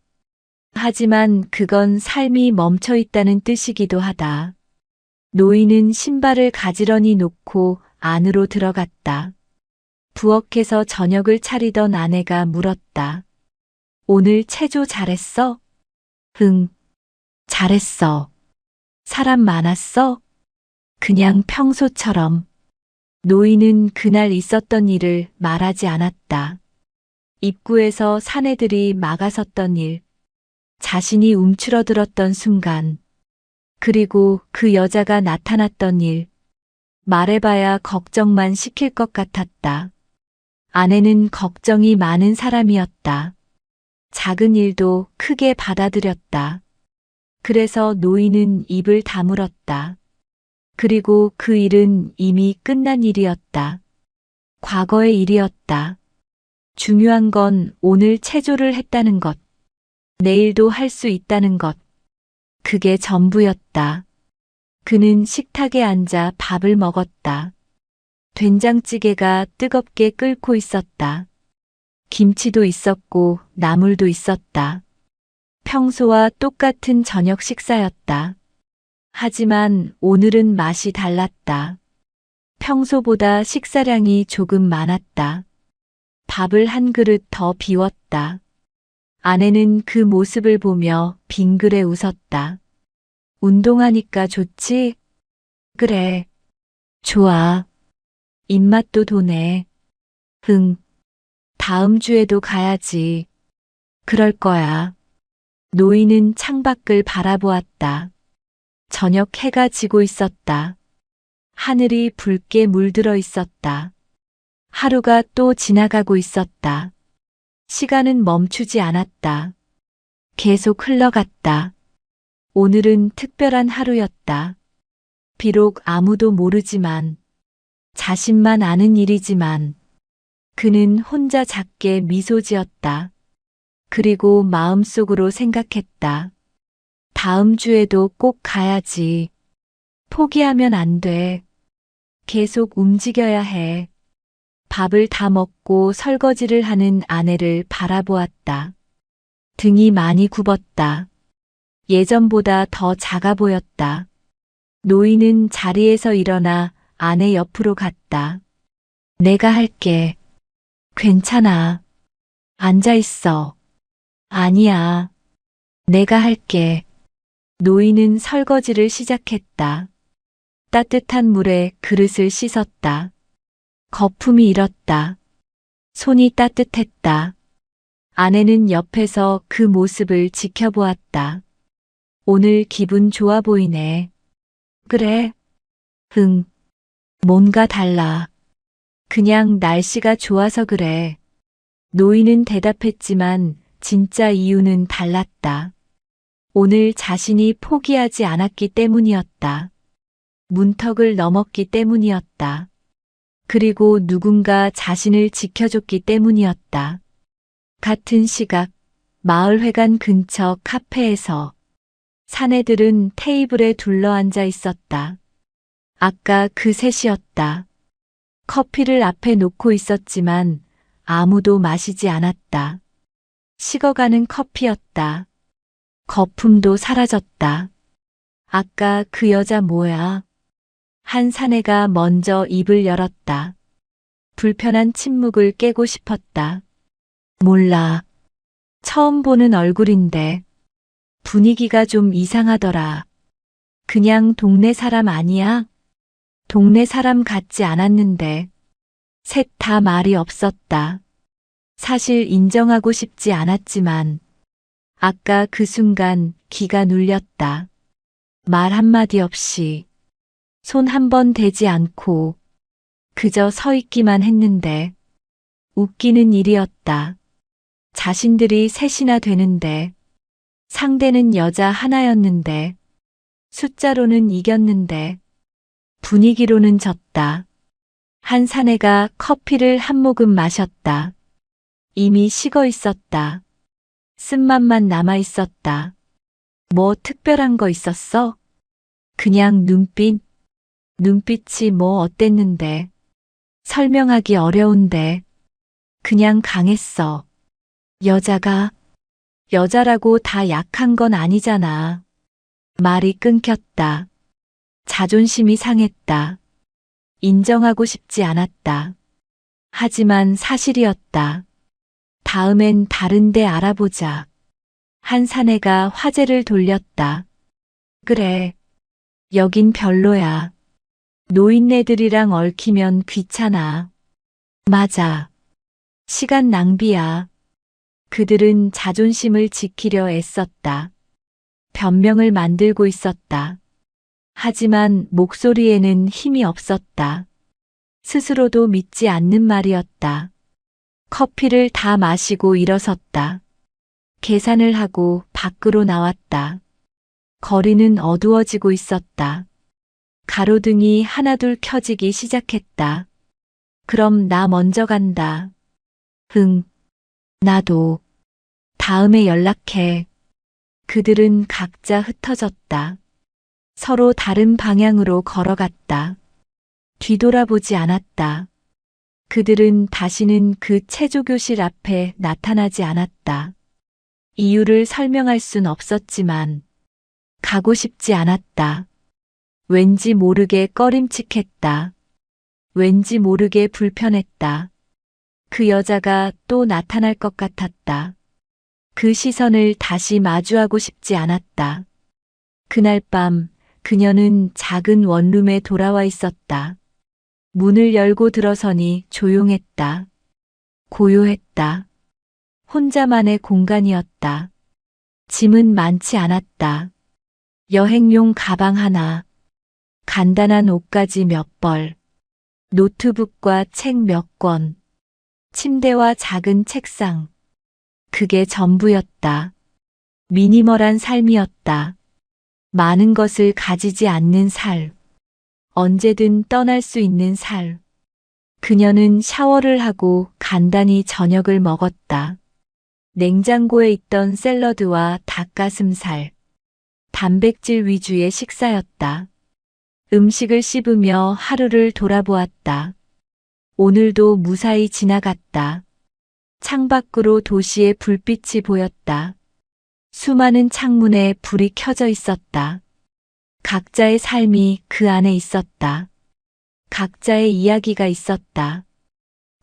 하지만 그건 삶이 멈춰 있다는 뜻이기도 하다. 노인은 신발을 가지런히 놓고 안으로 들어갔다. 부엌에서 저녁을 차리던 아내가 물었다. 오늘 체조 잘했어? 응, 잘했어. 사람 많았어? 그냥 평소처럼. 노인은 그날 있었던 일을 말하지 않았다. 입구에서 사내들이 막아섰던 일, 자신이 움츠러들었던 순간, 그리고 그 여자가 나타났던 일, 말해봐야 걱정만 시킬 것 같았다. 아내는 걱정이 많은 사람이었다. 작은 일도 크게 받아들였다. 그래서 노인은 입을 다물었다. 그리고 그 일은 이미 끝난 일이었다. 과거의 일이었다. 중요한 건 오늘 체조를 했다는 것, 내일도 할 수 있다는 것. 그게 전부였다. 그는 식탁에 앉아 밥을 먹었다. 된장찌개가 뜨겁게 끓고 있었다. 김치도 있었고 나물도 있었다. 평소와 똑같은 저녁 식사였다. 하지만 오늘은 맛이 달랐다. 평소보다 식사량이 조금 많았다. 밥을 한 그릇 더 비웠다. 아내는 그 모습을 보며 빙그레 웃었다. 운동하니까 좋지? 그래. 좋아. 입맛도 도네. 응. 다음 주에도 가야지. 그럴 거야. 노인은 창밖을 바라보았다. 저녁 해가 지고 있었다. 하늘이 붉게 물들어 있었다. 하루가 또 지나가고 있었다. 시간은 멈추지 않았다. 계속 흘러갔다. 오늘은 특별한 하루였다. 비록 아무도 모르지만, 자신만 아는 일이지만, 그는 혼자 작게 미소 지었다. 그리고 마음속으로 생각했다. 다음 주에도 꼭 가야지. 포기하면 안 돼. 계속 움직여야 해. 밥을 다 먹고 설거지를 하는 아내를 바라보았다. 등이 많이 굽었다. 예전보다 더 작아 보였다. 노인은 자리에서 일어나 아내 옆으로 갔다. 내가 할게. 괜찮아. 앉아 있어. 아니야. 내가 할게. 노인은 설거지를 시작했다. 따뜻한 물에 그릇을 씻었다. 거품이 일었다. 손이 따뜻했다. 아내는 옆에서 그 모습을 지켜보았다. 오늘 기분 좋아 보이네. 그래. 응, 뭔가 달라. 그냥 날씨가 좋아서 그래. 노인은 대답했지만 진짜 이유는 달랐다. 오늘 자신이 포기하지 않았기 때문이었다. 문턱을 넘었기 때문이었다. 그리고 누군가 자신을 지켜줬기 때문이었다. 같은 시각, 마을회관 근처 카페에서 사내들은 테이블에 둘러앉아 있었다. 아까 그 셋이었다. 커피를 앞에 놓고 있었지만 아무도 마시지 않았다. 식어가는 커피였다. 거품도 사라졌다. 아까 그 여자 뭐야? 한 사내가 먼저 입을 열었다. 불편한 침묵을 깨고 싶었다. 몰라. 처음 보는 얼굴인데 분위기가 좀 이상하더라. 그냥 동네 사람 아니야? 동네 사람 같지 않았는데. 셋 다 말이 없었다. 사실 인정하고 싶지 않았지만 아까 그 순간 기가 눌렸다. 말 한마디 없이 손 한 번 대지 않고 그저 서 있기만 했는데 웃기는 일이었다. 자신들이 셋이나 되는데 상대는 여자 하나였는데 숫자로는 이겼는데 분위기로는 졌다. 한 사내가 커피를 한 모금 마셨다. 이미 식어 있었다. 쓴맛만 남아 있었다. 뭐 특별한 거 있었어? 그냥 눈빛? 눈빛이 뭐 어땠는데? 설명하기 어려운데. 그냥 강했어. 여자가, 여자라고 다 약한 건 아니잖아. 말이 끊겼다. 자존심이 상했다. 인정하고 싶지 않았다. 하지만 사실이었다. 다음엔 다른데 알아보자. 한 사내가 화제를 돌렸다. 그래. 여긴 별로야. 노인네들이랑 얽히면 귀찮아. 맞아. 시간 낭비야. 그들은 자존심을 지키려 애썼다. 변명을 만들고 있었다. 하지만 목소리에는 힘이 없었다. 스스로도 믿지 않는 말이었다. 커피를 다 마시고 일어섰다. 계산을 하고 밖으로 나왔다. 거리는 어두워지고 있었다. 가로등이 하나둘 켜지기 시작했다. 그럼 나 먼저 간다. 응, 나도. 다음에 연락해. 그들은 각자 흩어졌다. 서로 다른 방향으로 걸어갔다. 뒤돌아보지 않았다. 그들은 다시는 그 체조교실 앞에 나타나지 않았다. 이유를 설명할 순 없었지만 가고 싶지 않았다. 왠지 모르게 꺼림칙했다. 왠지 모르게 불편했다. 그 여자가 또 나타날 것 같았다. 그 시선을 다시 마주하고 싶지 않았다. 그날 밤 그녀는 작은 원룸에 돌아와 있었다. 문을 열고 들어서니 조용했다. 고요했다. 혼자만의 공간이었다. 짐은 많지 않았다. 여행용 가방 하나, 간단한 옷가지 몇 벌, 노트북과 책 몇 권, 침대와 작은 책상. 그게 전부였다. 미니멀한 삶이었다. 많은 것을 가지지 않는 삶. 언제든 떠날 수 있는 삶. 그녀는 샤워를 하고 간단히 저녁을 먹었다. 냉장고에 있던 샐러드와 닭가슴살. 단백질 위주의 식사였다. 음식을 씹으며 하루를 돌아보았다. 오늘도 무사히 지나갔다. 창밖으로 도시의 불빛이 보였다. 수많은 창문에 불이 켜져 있었다. 각자의 삶이 그 안에 있었다. 각자의 이야기가 있었다.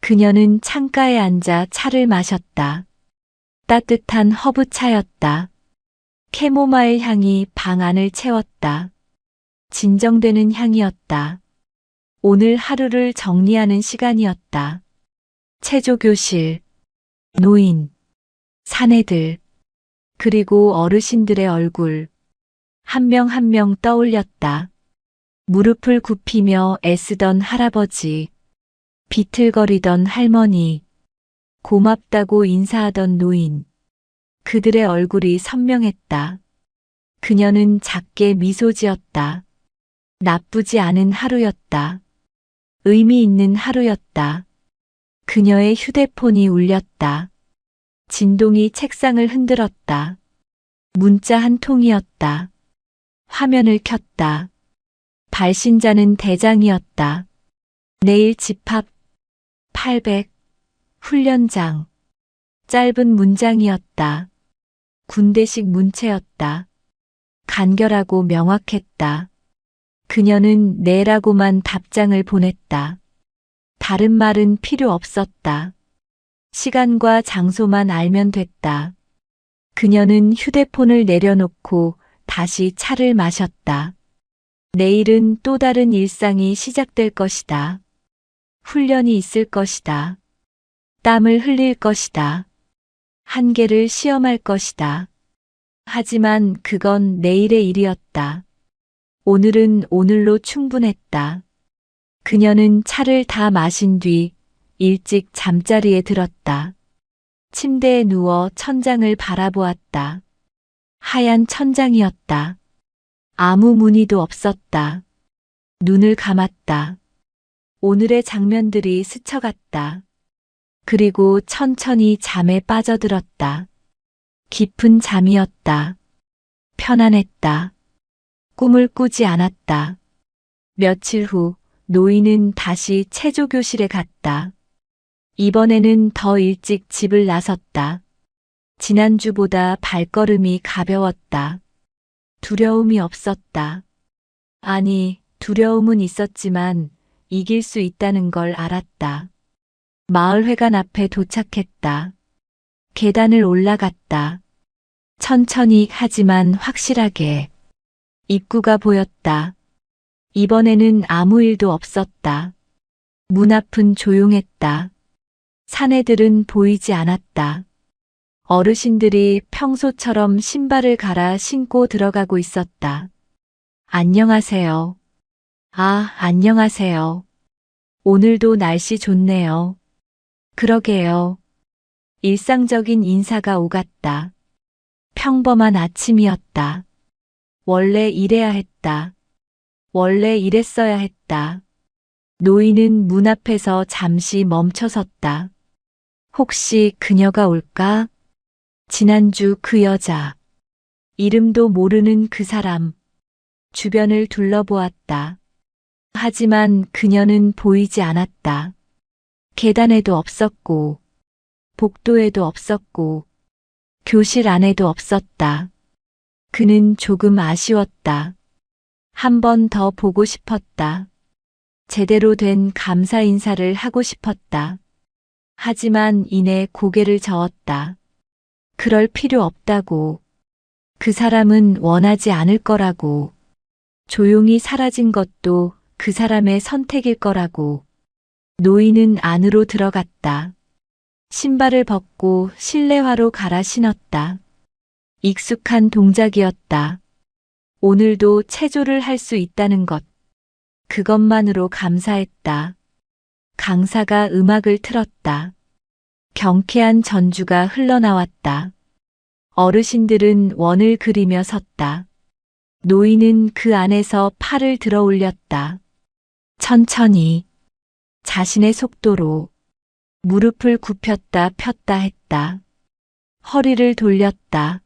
그녀는 창가에 앉아 차를 마셨다. 따뜻한 허브차였다. 캐모마일 향이 방 안을 채웠다. 진정되는 향이었다. 오늘 하루를 정리하는 시간이었다. 체조교실, 노인, 사내들, 그리고 어르신들의 얼굴, 한 명 한 명 떠올렸다. 무릎을 굽히며 애쓰던 할아버지, 비틀거리던 할머니, 고맙다고 인사하던 노인. 그들의 얼굴이 선명했다. 그녀는 작게 미소 지었다. 나쁘지 않은 하루였다. 의미 있는 하루였다. 그녀의 휴대폰이 울렸다. 진동이 책상을 흔들었다. 문자 한 통이었다. 화면을 켰다. 발신자는 대장이었다. 내일 집합 800 훈련장. 짧은 문장이었다. 군대식 문체였다. 간결하고 명확했다. 그녀는 네라고만 답장을 보냈다. 다른 말은 필요 없었다. 시간과 장소만 알면 됐다. 그녀는 휴대폰을 내려놓고 다시 차를 마셨다. 내일은 또 다른 일상이 시작될 것이다. 훈련이 있을 것이다. 땀을 흘릴 것이다. 한계를 시험할 것이다. 하지만 그건 내일의 일이었다. 오늘은 오늘로 충분했다. 그녀는 차를 다 마신 뒤 일찍 잠자리에 들었다. 침대에 누워 천장을 바라보았다. 하얀 천장이었다. 아무 무늬도 없었다. 눈을 감았다. 오늘의 장면들이 스쳐갔다. 그리고 천천히 잠에 빠져들었다. 깊은 잠이었다. 편안했다. 꿈을 꾸지 않았다. 며칠 후 노인은 다시 체조교실에 갔다. 이번에는 더 일찍 집을 나섰다. 지난주보다 발걸음이 가벼웠다. 두려움이 없었다. 아니, 두려움은 있었지만 이길 수 있다는 걸 알았다. 마을회관 앞에 도착했다. 계단을 올라갔다. 천천히 하지만 확실하게. 입구가 보였다. 이번에는 아무 일도 없었다. 문 앞은 조용했다. 사내들은 보이지 않았다. 어르신들이 평소처럼 신발을 갈아 신고 들어가고 있었다. 안녕하세요. 아, 안녕하세요. 오늘도 날씨 좋네요. 그러게요. 일상적인 인사가 오갔다. 평범한 아침이었다. 원래 이래야 했다. 원래 이랬어야 했다. 노인은 문 앞에서 잠시 멈춰섰다. 혹시 그녀가 올까? 지난주 그 여자. 이름도 모르는 그 사람. 주변을 둘러보았다. 하지만 그녀는 보이지 않았다. 계단에도 없었고, 복도에도 없었고, 교실 안에도 없었다. 그는 조금 아쉬웠다. 한 번 더 보고 싶었다. 제대로 된 감사 인사를 하고 싶었다. 하지만 이내 고개를 저었다. 그럴 필요 없다고. 그 사람은 원하지 않을 거라고. 조용히 사라진 것도 그 사람의 선택일 거라고. 노인은 안으로 들어갔다. 신발을 벗고 실내화로 갈아 신었다. 익숙한 동작이었다. 오늘도 체조를 할 수 있다는 것. 그것만으로 감사했다. 강사가 음악을 틀었다. 경쾌한 전주가 흘러나왔다. 어르신들은 원을 그리며 섰다. 노인은 그 안에서 팔을 들어 올렸다. 천천히, 자신의 속도로, 무릎을 굽혔다 폈다 했다. 허리를 돌렸다.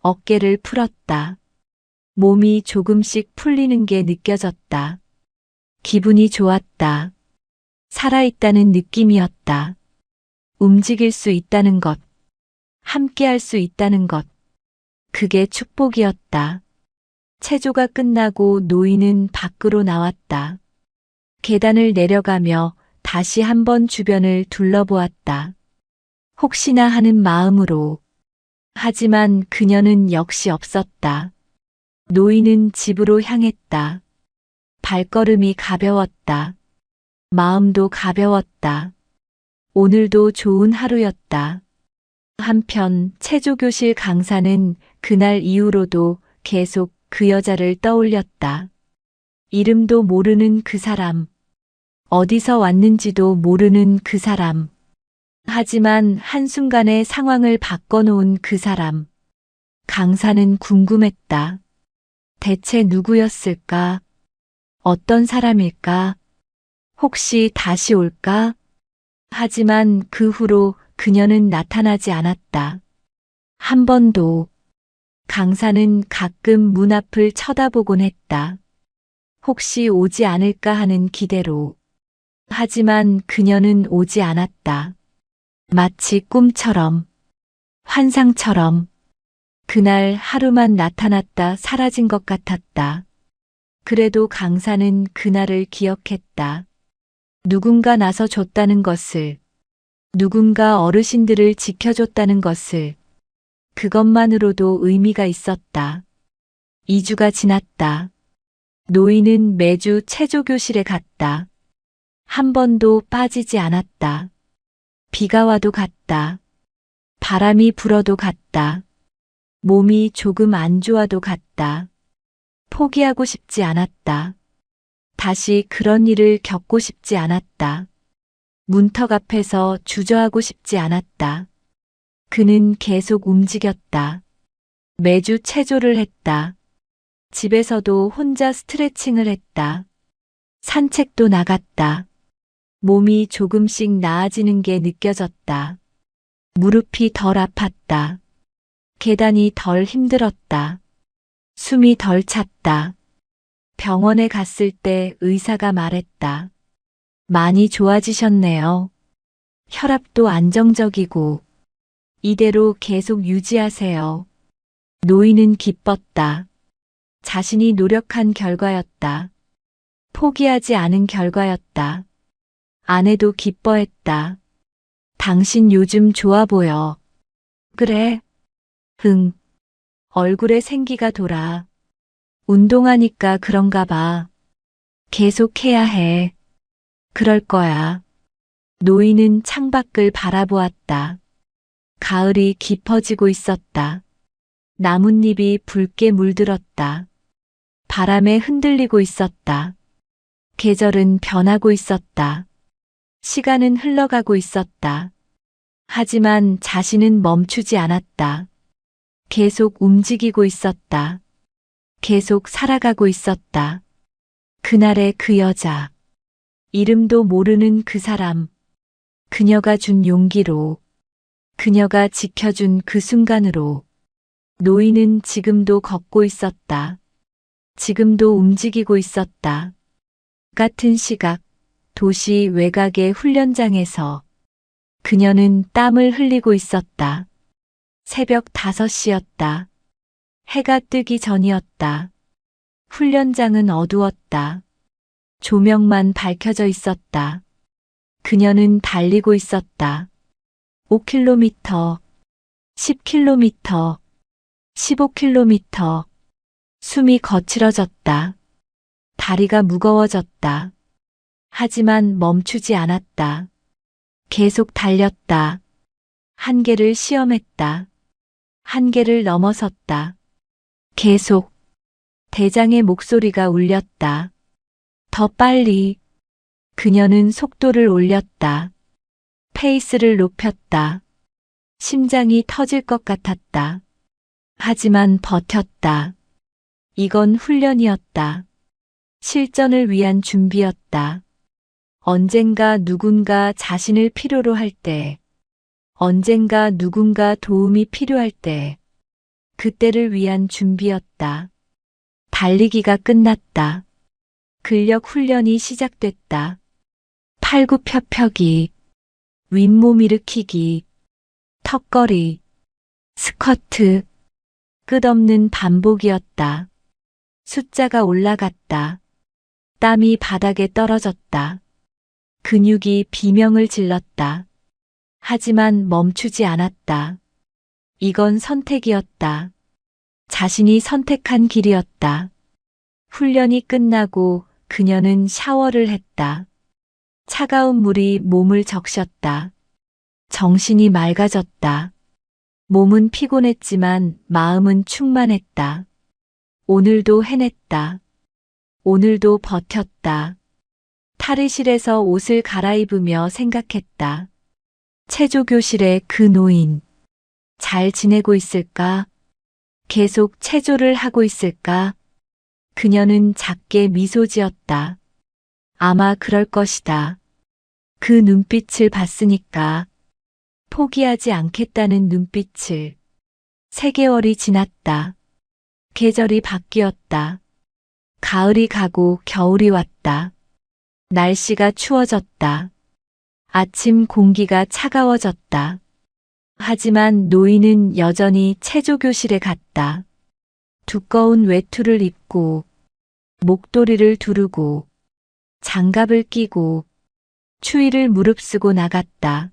어깨를 풀었다. 몸이 조금씩 풀리는 게 느껴졌다. 기분이 좋았다. 살아있다는 느낌이었다. 움직일 수 있다는 것. 함께할 수 있다는 것. 그게 축복이었다. 체조가 끝나고 노인은 밖으로 나왔다. 계단을 내려가며 다시 한번 주변을 둘러보았다. 혹시나 하는 마음으로. 하지만 그녀는 역시 없었다. 노인은 집으로 향했다. 발걸음이 가벼웠다. 마음도 가벼웠다. 오늘도 좋은 하루였다. 한편 체조교실 강사는 그날 이후로도 계속 그 여자를 떠올렸다. 이름도 모르는 그 사람. 어디서 왔는지도 모르는 그 사람. 하지만 한순간에 상황을 바꿔놓은 그 사람. 강사는 궁금했다. 대체 누구였을까? 어떤 사람일까? 혹시 다시 올까? 하지만 그 후로 그녀는 나타나지 않았다. 한 번도. 강사는 가끔 문 앞을 쳐다보곤 했다. 혹시 오지 않을까 하는 기대로. 하지만 그녀는 오지 않았다. 마치 꿈처럼, 환상처럼. 그날 하루만 나타났다 사라진 것 같았다. 그래도 강사는 그날을 기억했다. 누군가 나서 줬다는 것을, 누군가 어르신들을 지켜줬다는 것을, 그것만으로도 의미가 있었다. 2주가 지났다. 노인은 매주 체조교실에 갔다. 한 번도 빠지지 않았다. 비가 와도 갔다. 바람이 불어도 갔다. 몸이 조금 안 좋아도 갔다. 포기하고 싶지 않았다. 다시 그런 일을 겪고 싶지 않았다. 문턱 앞에서 주저하고 싶지 않았다. 그는 계속 움직였다. 매주 체조를 했다. 집에서도 혼자 스트레칭을 했다. 산책도 나갔다. 몸이 조금씩 나아지는 게 느껴졌다. 무릎이 덜 아팠다. 계단이 덜 힘들었다. 숨이 덜 찼다. 병원에 갔을 때 의사가 말했다. 많이 좋아지셨네요. 혈압도 안정적이고 이대로 계속 유지하세요. 노인은 기뻤다. 자신이 노력한 결과였다. 포기하지 않은 결과였다. 아내도 기뻐했다. 당신 요즘 좋아 보여. 그래? 응. 얼굴에 생기가 돌아. 운동하니까 그런가 봐. 계속 해야 해. 그럴 거야. 노인은 창밖을 바라보았다. 가을이 깊어지고 있었다. 나뭇잎이 붉게 물들었다. 바람에 흔들리고 있었다. 계절은 변하고 있었다. 시간은 흘러가고 있었다. 하지만 자신은 멈추지 않았다. 계속 움직이고 있었다. 계속 살아가고 있었다. 그날의 그 여자. 이름도 모르는 그 사람. 그녀가 준 용기로. 그녀가 지켜준 그 순간으로. 노인은 지금도 걷고 있었다. 지금도 움직이고 있었다. 같은 시각, 도시 외곽의 훈련장에서 그녀는 땀을 흘리고 있었다. 새벽 5시였다. 해가 뜨기 전이었다. 훈련장은 어두웠다. 조명만 밝혀져 있었다. 그녀는 달리고 있었다. 5km, 10km, 15km. 숨이 거칠어졌다. 다리가 무거워졌다. 하지만 멈추지 않았다. 계속 달렸다. 한계를 시험했다. 한계를 넘어섰다. 계속. 대장의 목소리가 울렸다. 더 빨리. 그녀는 속도를 올렸다. 페이스를 높였다. 심장이 터질 것 같았다. 하지만 버텼다. 이건 훈련이었다. 실전을 위한 준비였다. 언젠가 누군가 자신을 필요로 할 때, 언젠가 누군가 도움이 필요할 때, 그때를 위한 준비였다. 달리기가 끝났다. 근력 훈련이 시작됐다. 팔굽혀펴기, 윗몸 일으키기, 턱걸이, 스쿼트, 끝없는 반복이었다. 숫자가 올라갔다. 땀이 바닥에 떨어졌다. 근육이 비명을 질렀다. 하지만 멈추지 않았다. 이건 선택이었다. 자신이 선택한 길이었다. 훈련이 끝나고 그녀는 샤워를 했다. 차가운 물이 몸을 적셨다. 정신이 맑아졌다. 몸은 피곤했지만 마음은 충만했다. 오늘도 해냈다. 오늘도 버텼다. 탈의실에서 옷을 갈아입으며 생각했다. 체조교실의 그 노인. 잘 지내고 있을까? 계속 체조를 하고 있을까? 그녀는 작게 미소 지었다. 아마 그럴 것이다. 그 눈빛을 봤으니까. 포기하지 않겠다는 눈빛을. 3개월이 지났다. 계절이 바뀌었다. 가을이 가고 겨울이 왔다. 날씨가 추워졌다. 아침 공기가 차가워졌다. 하지만 노인은 여전히 체조교실에 갔다. 두꺼운 외투를 입고, 목도리를 두르고, 장갑을 끼고, 추위를 무릅쓰고 나갔다.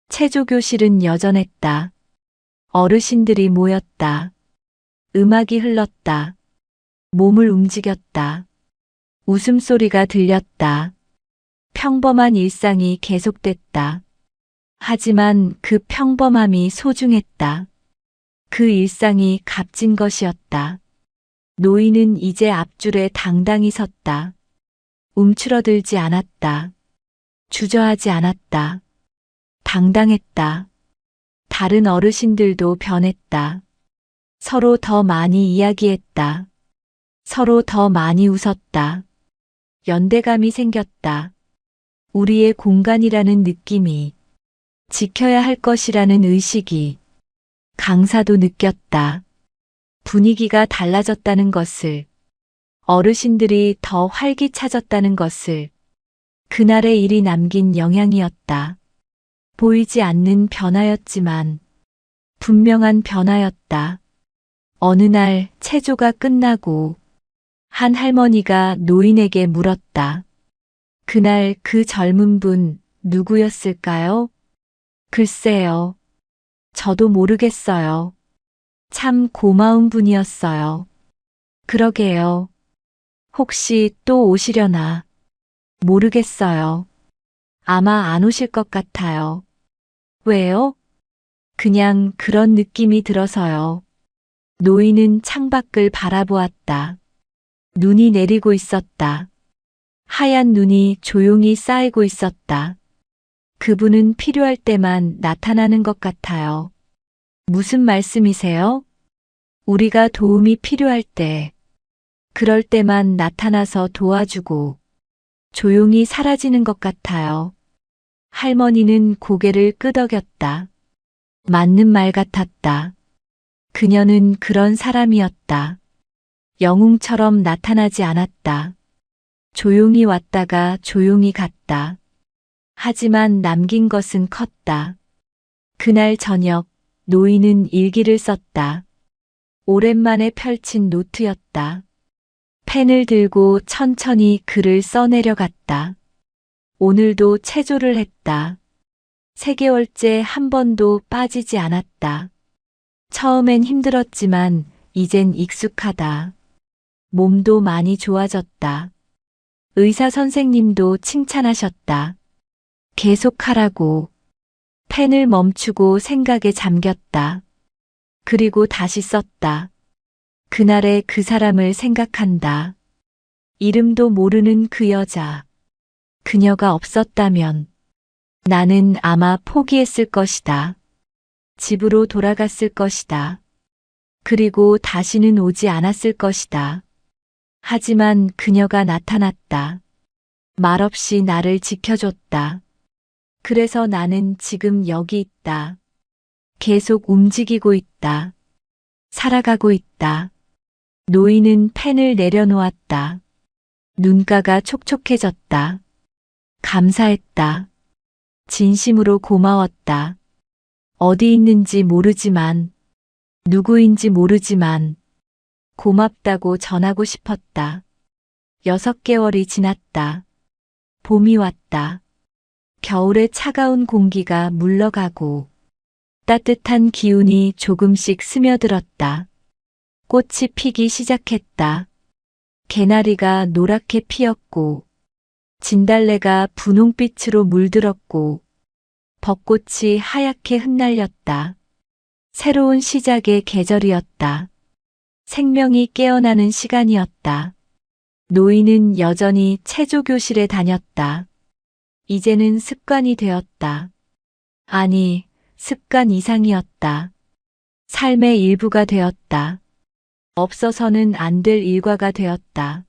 체조교실은 여전했다. 어르신들이 모였다. 음악이 흘렀다. 몸을 움직였다. 웃음소리가 들렸다. 평범한 일상이 계속됐다. 하지만 그 평범함이 소중했다. 그 일상이 값진 것이었다. 노인은 이제 앞줄에 당당히 섰다. 움츠러들지 않았다. 주저하지 않았다. 당당했다. 다른 어르신들도 변했다. 서로 더 많이 이야기했다. 서로 더 많이 웃었다. 연대감이 생겼다. 우리의 공간이라는 느낌이, 지켜야 할 것이라는 의식이. 강사도 느꼈다. 분위기가 달라졌다는 것을, 어르신들이 더 활기차졌다는 것을. 그날의 일이 남긴 영향이었다. 보이지 않는 변화였지만 분명한 변화였다. 어느 날 체조가 끝나고 한 할머니가 노인에게 물었다. 그날 그 젊은 분 누구였을까요? 글쎄요. 저도 모르겠어요. 참 고마운 분이었어요. 그러게요. 혹시 또 오시려나? 모르겠어요. 아마 안 오실 것 같아요. 왜요? 그냥 그런 느낌이 들어서요. 노인은 창밖을 바라보았다. 눈이 내리고 있었다. 하얀 눈이 조용히 쌓이고 있었다. 그분은 필요할 때만 나타나는 것 같아요. 무슨 말씀이세요? 우리가 도움이 필요할 때, 그럴 때만 나타나서 도와주고 조용히 사라지는 것 같아요. 할머니는 고개를 끄덕였다. 맞는 말 같았다. 그녀는 그런 사람이었다. 영웅처럼 나타나지 않았다. 조용히 왔다가 조용히 갔다. 하지만 남긴 것은 컸다. 그날 저녁 노인은 일기를 썼다. 오랜만에 펼친 노트였다. 펜을 들고 천천히 글을 써내려갔다. 오늘도 체조를 했다. 3개월째 한 번도 빠지지 않았다. 처음엔 힘들었지만 이젠 익숙하다. 몸도 많이 좋아졌다. 의사 선생님도 칭찬하셨다. 계속하라고. 펜을 멈추고 생각에 잠겼다. 그리고 다시 썼다. 그날의 그 사람을 생각한다. 이름도 모르는 그 여자. 그녀가 없었다면 나는 아마 포기했을 것이다. 집으로 돌아갔을 것이다. 그리고 다시는 오지 않았을 것이다. 하지만 그녀가 나타났다. 말없이 나를 지켜줬다. 그래서 나는 지금 여기 있다. 계속 움직이고 있다. 살아가고 있다. 노인은 펜을 내려놓았다. 눈가가 촉촉해졌다. 감사했다. 진심으로 고마웠다. 어디 있는지 모르지만, 누구인지 모르지만, 고맙다고 전하고 싶었다. 6개월이 지났다. 봄이 왔다. 겨울의 차가운 공기가 물러가고, 따뜻한 기운이 조금씩 스며들었다. 꽃이 피기 시작했다. 개나리가 노랗게 피었고, 진달래가 분홍빛으로 물들었고, 벚꽃이 하얗게 흩날렸다. 새로운 시작의 계절이었다. 생명이 깨어나는 시간이었다. 노인은 여전히 체조교실에 다녔다. 이제는 습관이 되었다. 아니, 습관 이상이었다. 삶의 일부가 되었다. 없어서는 안 될 일과가 되었다.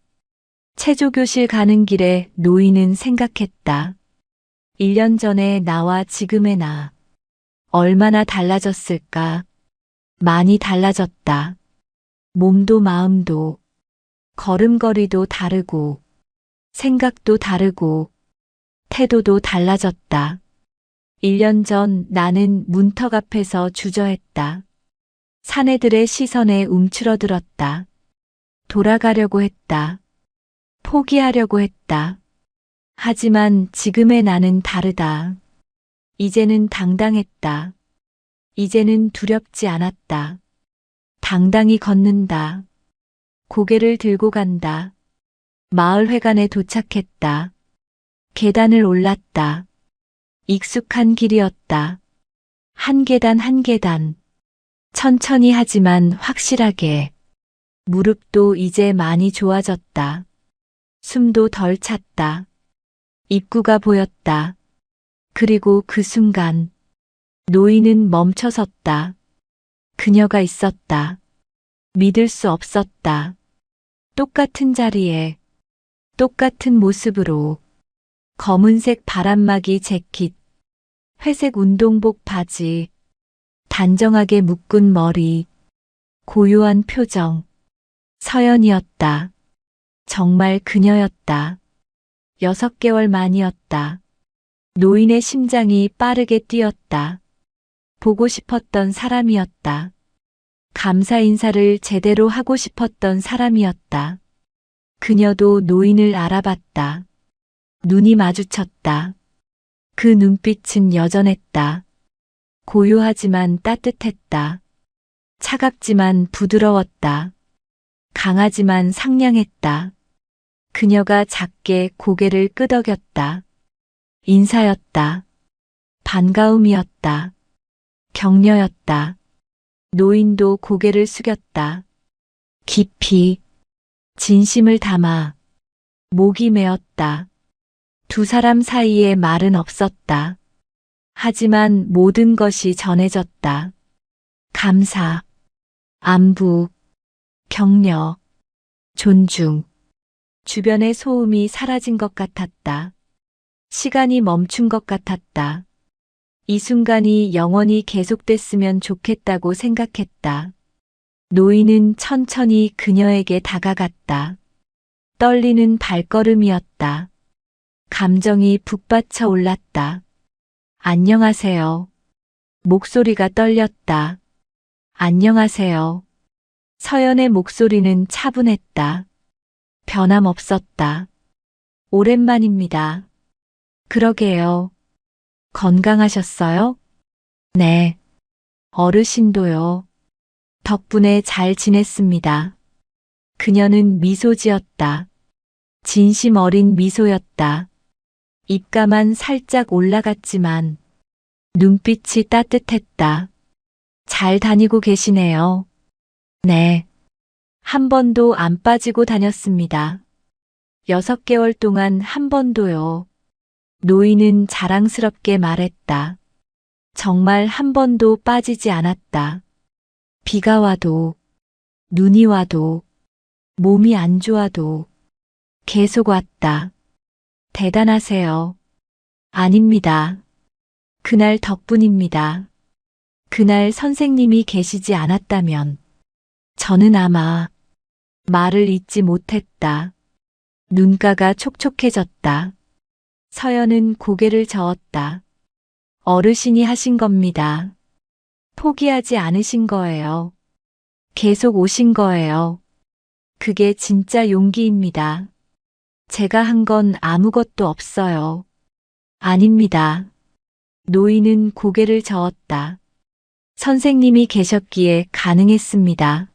체조교실 가는 길에 노인은 생각했다. 1년 전에 나와 지금의 나. 얼마나 달라졌을까? 많이 달라졌다. 몸도 마음도, 걸음걸이도 다르고, 생각도 다르고, 태도도 달라졌다. 1년 전 나는 문턱 앞에서 주저했다. 사내들의 시선에 움츠러들었다. 돌아가려고 했다. 포기하려고 했다. 하지만 지금의 나는 다르다. 이제는 당당했다. 이제는 두렵지 않았다. 당당히 걷는다. 고개를 들고 간다. 마을회관에 도착했다. 계단을 올랐다. 익숙한 길이었다. 한 계단 한 계단. 천천히 하지만 확실하게. 무릎도 이제 많이 좋아졌다. 숨도 덜 찼다. 입구가 보였다. 그리고 그 순간 노인은 멈춰섰다. 그녀가 있었다. 믿을 수 없었다. 똑같은 자리에, 똑같은 모습으로, 검은색 바람막이 재킷, 회색 운동복 바지, 단정하게 묶은 머리, 고요한 표정. 서연이었다. 정말 그녀였다. 6개월 만이었다. 노인의 심장이 빠르게 뛰었다. 보고 싶었던 사람이었다. 감사 인사를 제대로 하고 싶었던 사람이었다. 그녀도 노인을 알아봤다. 눈이 마주쳤다. 그 눈빛은 여전했다. 고요하지만 따뜻했다. 차갑지만 부드러웠다. 강하지만 상냥했다. 그녀가 작게 고개를 끄덕였다. 인사였다. 반가움이었다. 격려였다. 노인도 고개를 숙였다. 깊이, 진심을 담아, 목이 메었다. 두 사람 사이에 말은 없었다. 하지만 모든 것이 전해졌다. 감사, 안부, 격려, 존중. 주변의 소음이 사라진 것 같았다. 시간이 멈춘 것 같았다. 이 순간이 영원히 계속됐으면 좋겠다고 생각했다. 노인은 천천히 그녀에게 다가갔다. 떨리는 발걸음이었다. 감정이 북받쳐 올랐다. 안녕하세요. 목소리가 떨렸다. 안녕하세요. 서연의 목소리는 차분했다. 변함없었다. 오랜만입니다. 그러게요. 건강하셨어요? 네. 어르신도요. 덕분에 잘 지냈습니다. 그녀는 미소 지었다. 진심 어린 미소였다. 입가만 살짝 올라갔지만 눈빛이 따뜻했다. 잘 다니고 계시네요. 네. 한 번도 안 빠지고 다녔습니다. 6개월 동안 한 번도요. 노인은 자랑스럽게 말했다. 정말 한 번도 빠지지 않았다. 비가 와도, 눈이 와도, 몸이 안 좋아도 계속 왔다. 대단하세요. 아닙니다. 그날 덕분입니다. 그날 선생님이 계시지 않았다면 저는 아마 말을 잇지 못했다. 눈가가 촉촉해졌다. 서연은 고개를 저었다. 어르신이 하신 겁니다. 포기하지 않으신 거예요. 계속 오신 거예요. 그게 진짜 용기입니다. 제가 한 건 아무것도 없어요. 아닙니다. 노인은 고개를 저었다. 선생님이 계셨기에 가능했습니다.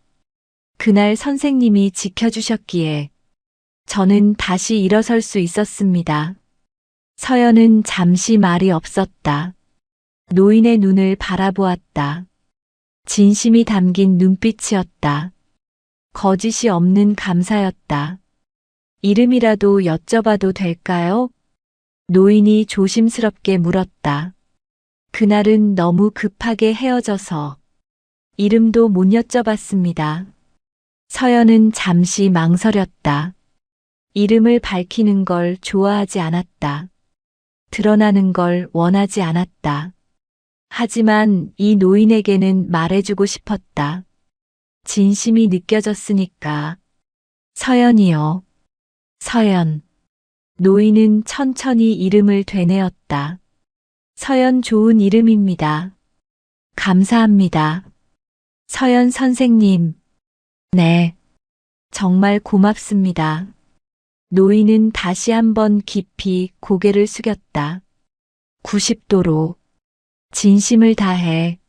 그날 선생님이 지켜주셨기에 저는 다시 일어설 수 있었습니다. 서연은 잠시 말이 없었다. 노인의 눈을 바라보았다. 진심이 담긴 눈빛이었다. 거짓이 없는 감사였다. 이름이라도 여쭤봐도 될까요? 노인이 조심스럽게 물었다. 그날은 너무 급하게 헤어져서 이름도 못 여쭤봤습니다. 서연은 잠시 망설였다. 이름을 밝히는 걸 좋아하지 않았다. 드러나는 걸 원하지 않았다. 하지만 이 노인에게는 말해주고 싶었다. 진심이 느껴졌으니까. 서연이요. 서연. 노인은 천천히 이름을 되뇌었다. 서연 좋은 이름입니다. 감사합니다. 서연 선생님. 네. 정말 고맙습니다. 노인은 다시 한번 깊이 고개를 숙였다. 90도로. 진심을 다해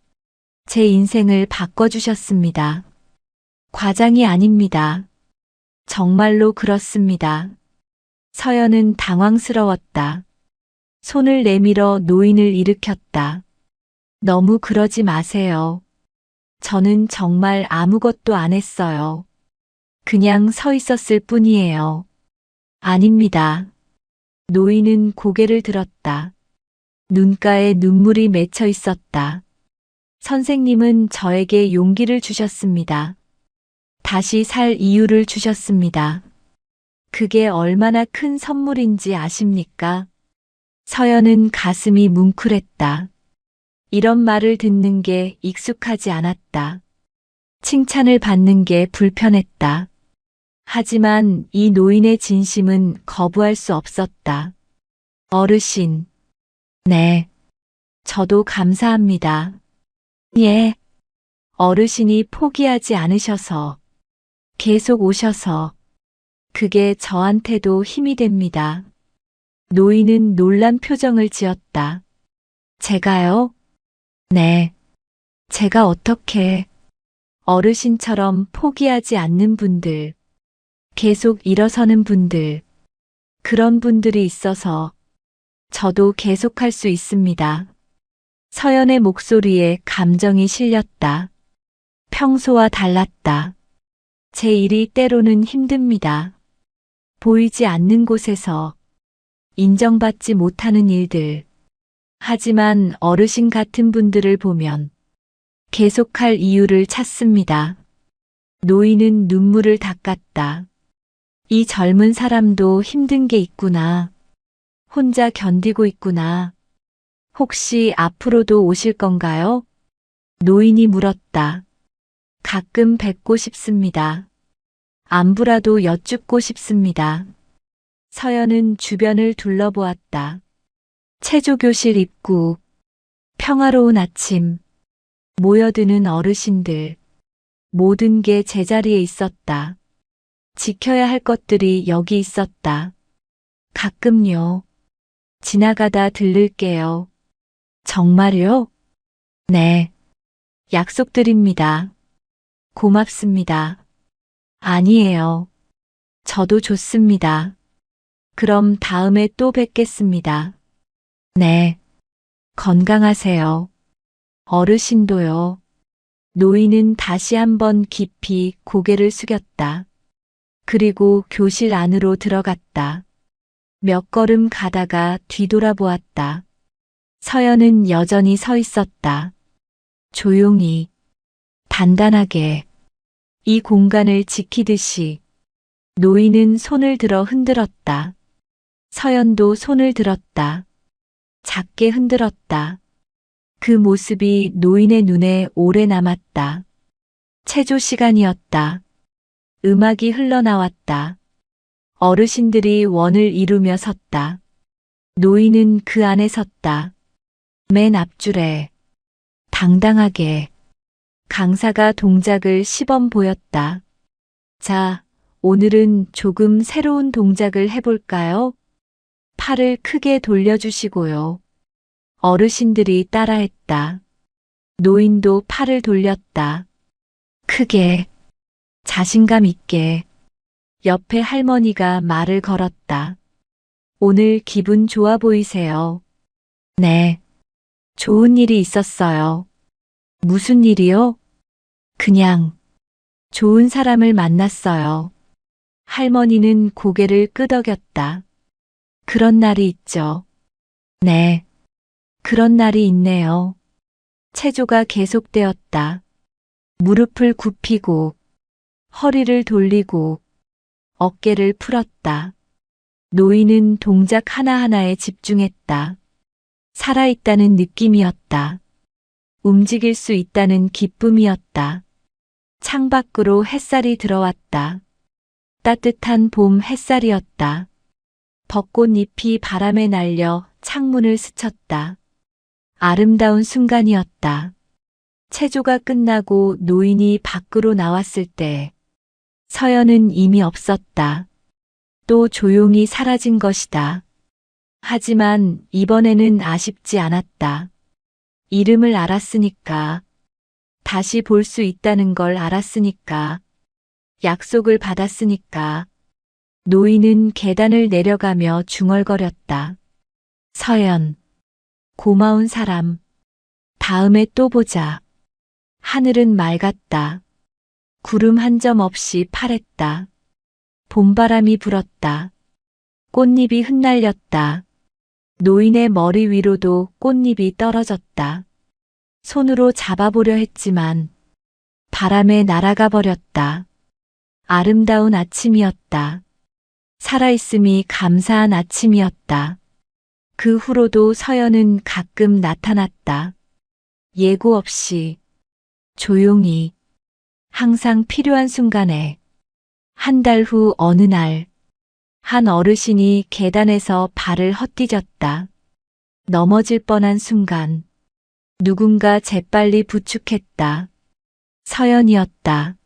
제 인생을 바꿔주셨습니다. 과장이 아닙니다. 정말로 그렇습니다. 서연은 당황스러웠다. 손을 내밀어 노인을 일으켰다. 너무 그러지 마세요. 저는 정말 아무것도 안 했어요. 그냥 서 있었을 뿐이에요. 아닙니다. 노인은 고개를 들었다. 눈가에 눈물이 맺혀 있었다. 선생님은 저에게 용기를 주셨습니다. 다시 살 이유를 주셨습니다. 그게 얼마나 큰 선물인지 아십니까? 서연은 가슴이 뭉클했다. 이런 말을 듣는 게 익숙하지 않았다. 칭찬을 받는 게 불편했다. 하지만 이 노인의 진심은 거부할 수 없었다. 어르신. 네. 저도 감사합니다. 예. 어르신이 포기하지 않으셔서, 계속 오셔서, 그게 저한테도 힘이 됩니다. 노인은 놀란 표정을 지었다. 제가요? 네. 제가 어떻게 어르신처럼 포기하지 않는 분들, 계속 일어서는 분들, 그런 분들이 있어서 저도 계속할 수 있습니다. 서연의 목소리에 감정이 실렸다. 평소와 달랐다. 제 일이 때로는 힘듭니다. 보이지 않는 곳에서 인정받지 못하는 일들. 하지만 어르신 같은 분들을 보면 계속할 이유를 찾습니다. 노인은 눈물을 닦았다. 이 젊은 사람도 힘든 게 있구나. 혼자 견디고 있구나. 혹시 앞으로도 오실 건가요? 노인이 물었다. 가끔 뵙고 싶습니다. 안부라도 여쭙고 싶습니다. 서연은 주변을 둘러보았다. 체조교실 입구, 평화로운 아침, 모여드는 어르신들, 모든 게 제자리에 있었다. 지켜야 할 것들이 여기 있었다. 가끔요. 지나가다 들를게요. 정말요? 네. 약속드립니다. 고맙습니다. 아니에요. 저도 좋습니다. 그럼 다음에 또 뵙겠습니다. 네. 건강하세요. 어르신도요. 노인은 다시 한번 깊이 고개를 숙였다. 그리고 교실 안으로 들어갔다. 몇 걸음 가다가 뒤돌아보았다. 서연은 여전히 서 있었다. 조용히, 단단하게, 이 공간을 지키듯이. 노인은 손을 들어 흔들었다. 서연도 손을 들었다. 작게 흔들었다. 그 모습이 노인의 눈에 오래 남았다. 체조 시간이었다. 음악이 흘러나왔다. 어르신들이 원을 이루며 섰다. 노인은 그 안에 섰다. 맨 앞줄에 당당하게 강사가 동작을 시범 보였다. 자, 오늘은 조금 새로운 동작을 해볼까요? 팔을 크게 돌려주시고요. 어르신들이 따라했다. 노인도 팔을 돌렸다. 크게, 자신감 있게. 옆에 할머니가 말을 걸었다. 오늘 기분 좋아 보이세요? 네. 좋은 일이 있었어요. 무슨 일이요? 그냥 좋은 사람을 만났어요. 할머니는 고개를 끄덕였다. 그런 날이 있죠. 네. 그런 날이 있네요. 체조가 계속되었다. 무릎을 굽히고, 허리를 돌리고, 어깨를 풀었다. 노인은 동작 하나하나에 집중했다. 살아있다는 느낌이었다. 움직일 수 있다는 기쁨이었다. 창밖으로 햇살이 들어왔다. 따뜻한 봄 햇살이었다. 벚꽃잎이 바람에 날려 창문을 스쳤다. 아름다운 순간이었다. 체조가 끝나고 노인이 밖으로 나왔을 때 서연은 이미 없었다. 또 조용히 사라진 것이다. 하지만 이번에는 아쉽지 않았다. 이름을 알았으니까. 다시 볼 수 있다는 걸 알았으니까. 약속을 받았으니까. 노인은 계단을 내려가며 중얼거렸다. 서연. 고마운 사람. 다음에 또 보자. 하늘은 맑았다. 구름 한 점 없이 파랬다. 봄바람이 불었다. 꽃잎이 흩날렸다. 노인의 머리 위로도 꽃잎이 떨어졌다. 손으로 잡아보려 했지만 바람에 날아가 버렸다. 아름다운 아침이었다. 살아있음이 감사한 아침이었다. 그 후로도 서연은 가끔 나타났다. 예고 없이, 조용히, 항상 필요한 순간에. 한 달 후 어느 날, 한 어르신이 계단에서 발을 헛디뎠다. 넘어질 뻔한 순간, 누군가 재빨리 부축했다. 서연이었다.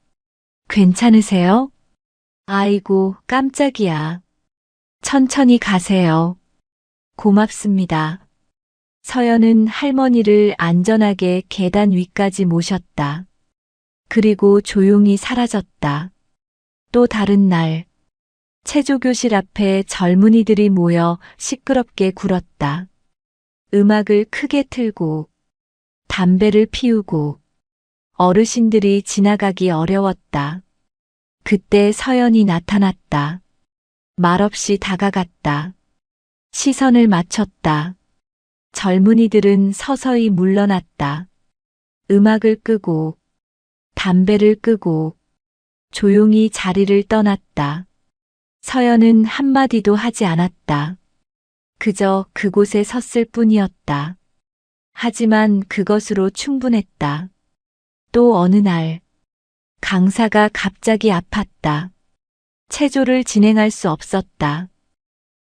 괜찮으세요? 아이고, 깜짝이야. 천천히 가세요. 고맙습니다. 서연은 할머니를 안전하게 계단 위까지 모셨다. 그리고 조용히 사라졌다. 또 다른 날, 체조교실 앞에 젊은이들이 모여 시끄럽게 굴었다. 음악을 크게 틀고, 담배를 피우고, 어르신들이 지나가기 어려웠다. 그때 서연이 나타났다. 말없이 다가갔다. 시선을 맞췄다. 젊은이들은 서서히 물러났다. 음악을 끄고, 담배를 끄고, 조용히 자리를 떠났다. 서연은 한마디도 하지 않았다. 그저 그곳에 섰을 뿐이었다. 하지만 그것으로 충분했다. 또 어느 날, 강사가 갑자기 아팠다. 체조를 진행할 수 없었다.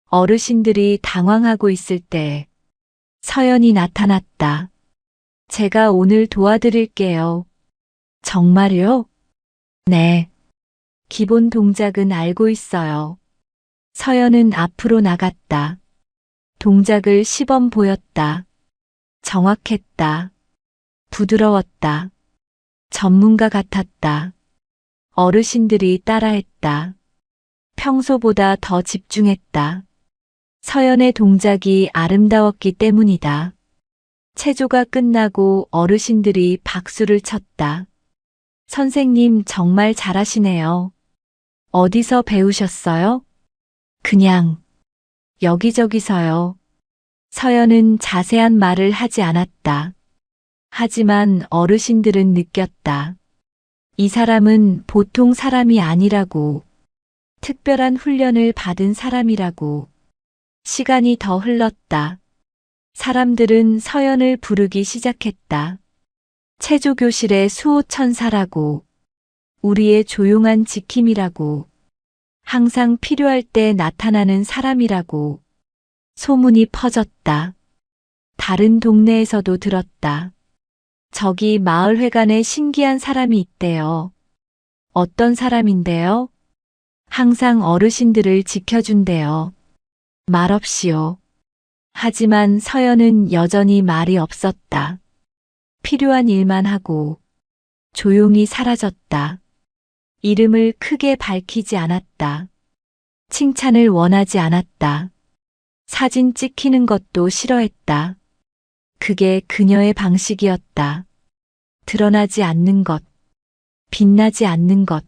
어르신들이 당황하고 있을 때 서연이 나타났다. 제가 오늘 도와드릴게요. 정말요? 네. 기본 동작은 알고 있어요. 서연은 앞으로 나갔다. 동작을 시범 보였다. 정확했다. 부드러웠다. 전문가 같았다. 어르신들이 따라했다. 평소보다 더 집중했다. 서연의 동작이 아름다웠기 때문이다. 체조가 끝나고 어르신들이 박수를 쳤다. 선생님 정말 잘하시네요. 어디서 배우셨어요? 그냥 여기저기서요. 서연은 자세한 말을 하지 않았다. 하지만 어르신들은 느꼈다. 이 사람은 보통 사람이 아니라고, 특별한 훈련을 받은 사람이라고. 시간이 더 흘렀다. 사람들은 서연을 부르기 시작했다. 체조교실의 수호천사라고, 우리의 조용한 지킴이라고, 항상 필요할 때 나타나는 사람이라고. 소문이 퍼졌다. 다른 동네에서도 들었다. 저기 마을회관에 신기한 사람이 있대요. 어떤 사람인데요? 항상 어르신들을 지켜준대요. 말없이요. 하지만 서연은 여전히 말이 없었다. 필요한 일만 하고 조용히 사라졌다. 이름을 크게 밝히지 않았다. 칭찬을 원하지 않았다. 사진 찍히는 것도 싫어했다. 그게 그녀의 방식이었다. 드러나지 않는 것, 빛나지 않는 것.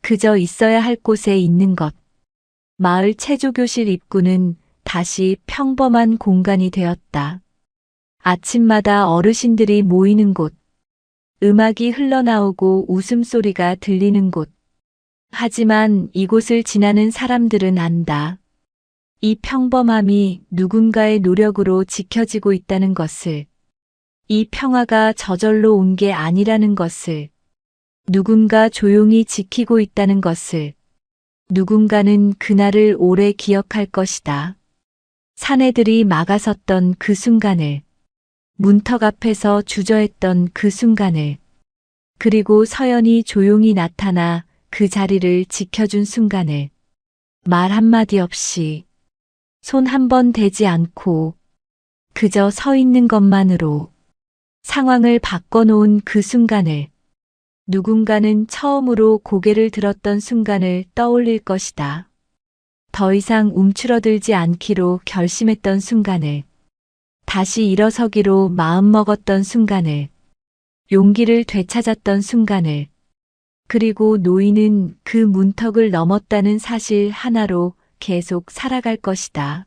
그저 있어야 할 곳에 있는 것. 마을 체조교실 입구는 다시 평범한 공간이 되었다. 아침마다 어르신들이 모이는 곳, 음악이 흘러나오고 웃음소리가 들리는 곳. 하지만 이곳을 지나는 사람들은 안다. 이 평범함이 누군가의 노력으로 지켜지고 있다는 것을, 이 평화가 저절로 온 게 아니라는 것을, 누군가 조용히 지키고 있다는 것을, 누군가는 그날을 오래 기억할 것이다. 사내들이 막아섰던 그 순간을, 문턱 앞에서 주저했던 그 순간을, 그리고 서연이 조용히 나타나 그 자리를 지켜준 순간을, 말 한마디 없이, 손 한 번 대지 않고, 그저 서 있는 것만으로 상황을 바꿔놓은 그 순간을, 누군가는 처음으로 고개를 들었던 순간을 떠올릴 것이다. 더 이상 움츠러들지 않기로 결심했던 순간을, 다시 일어서기로 마음먹었던 순간을, 용기를 되찾았던 순간을, 그리고 노인은 그 문턱을 넘었다는 사실 하나로 계속 살아갈 것이다.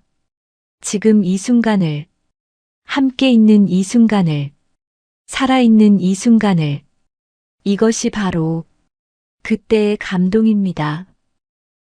지금 이 순간을, 함께 있는 이 순간을, 살아있는 이 순간을, 이것이 바로 그때의 감동입니다.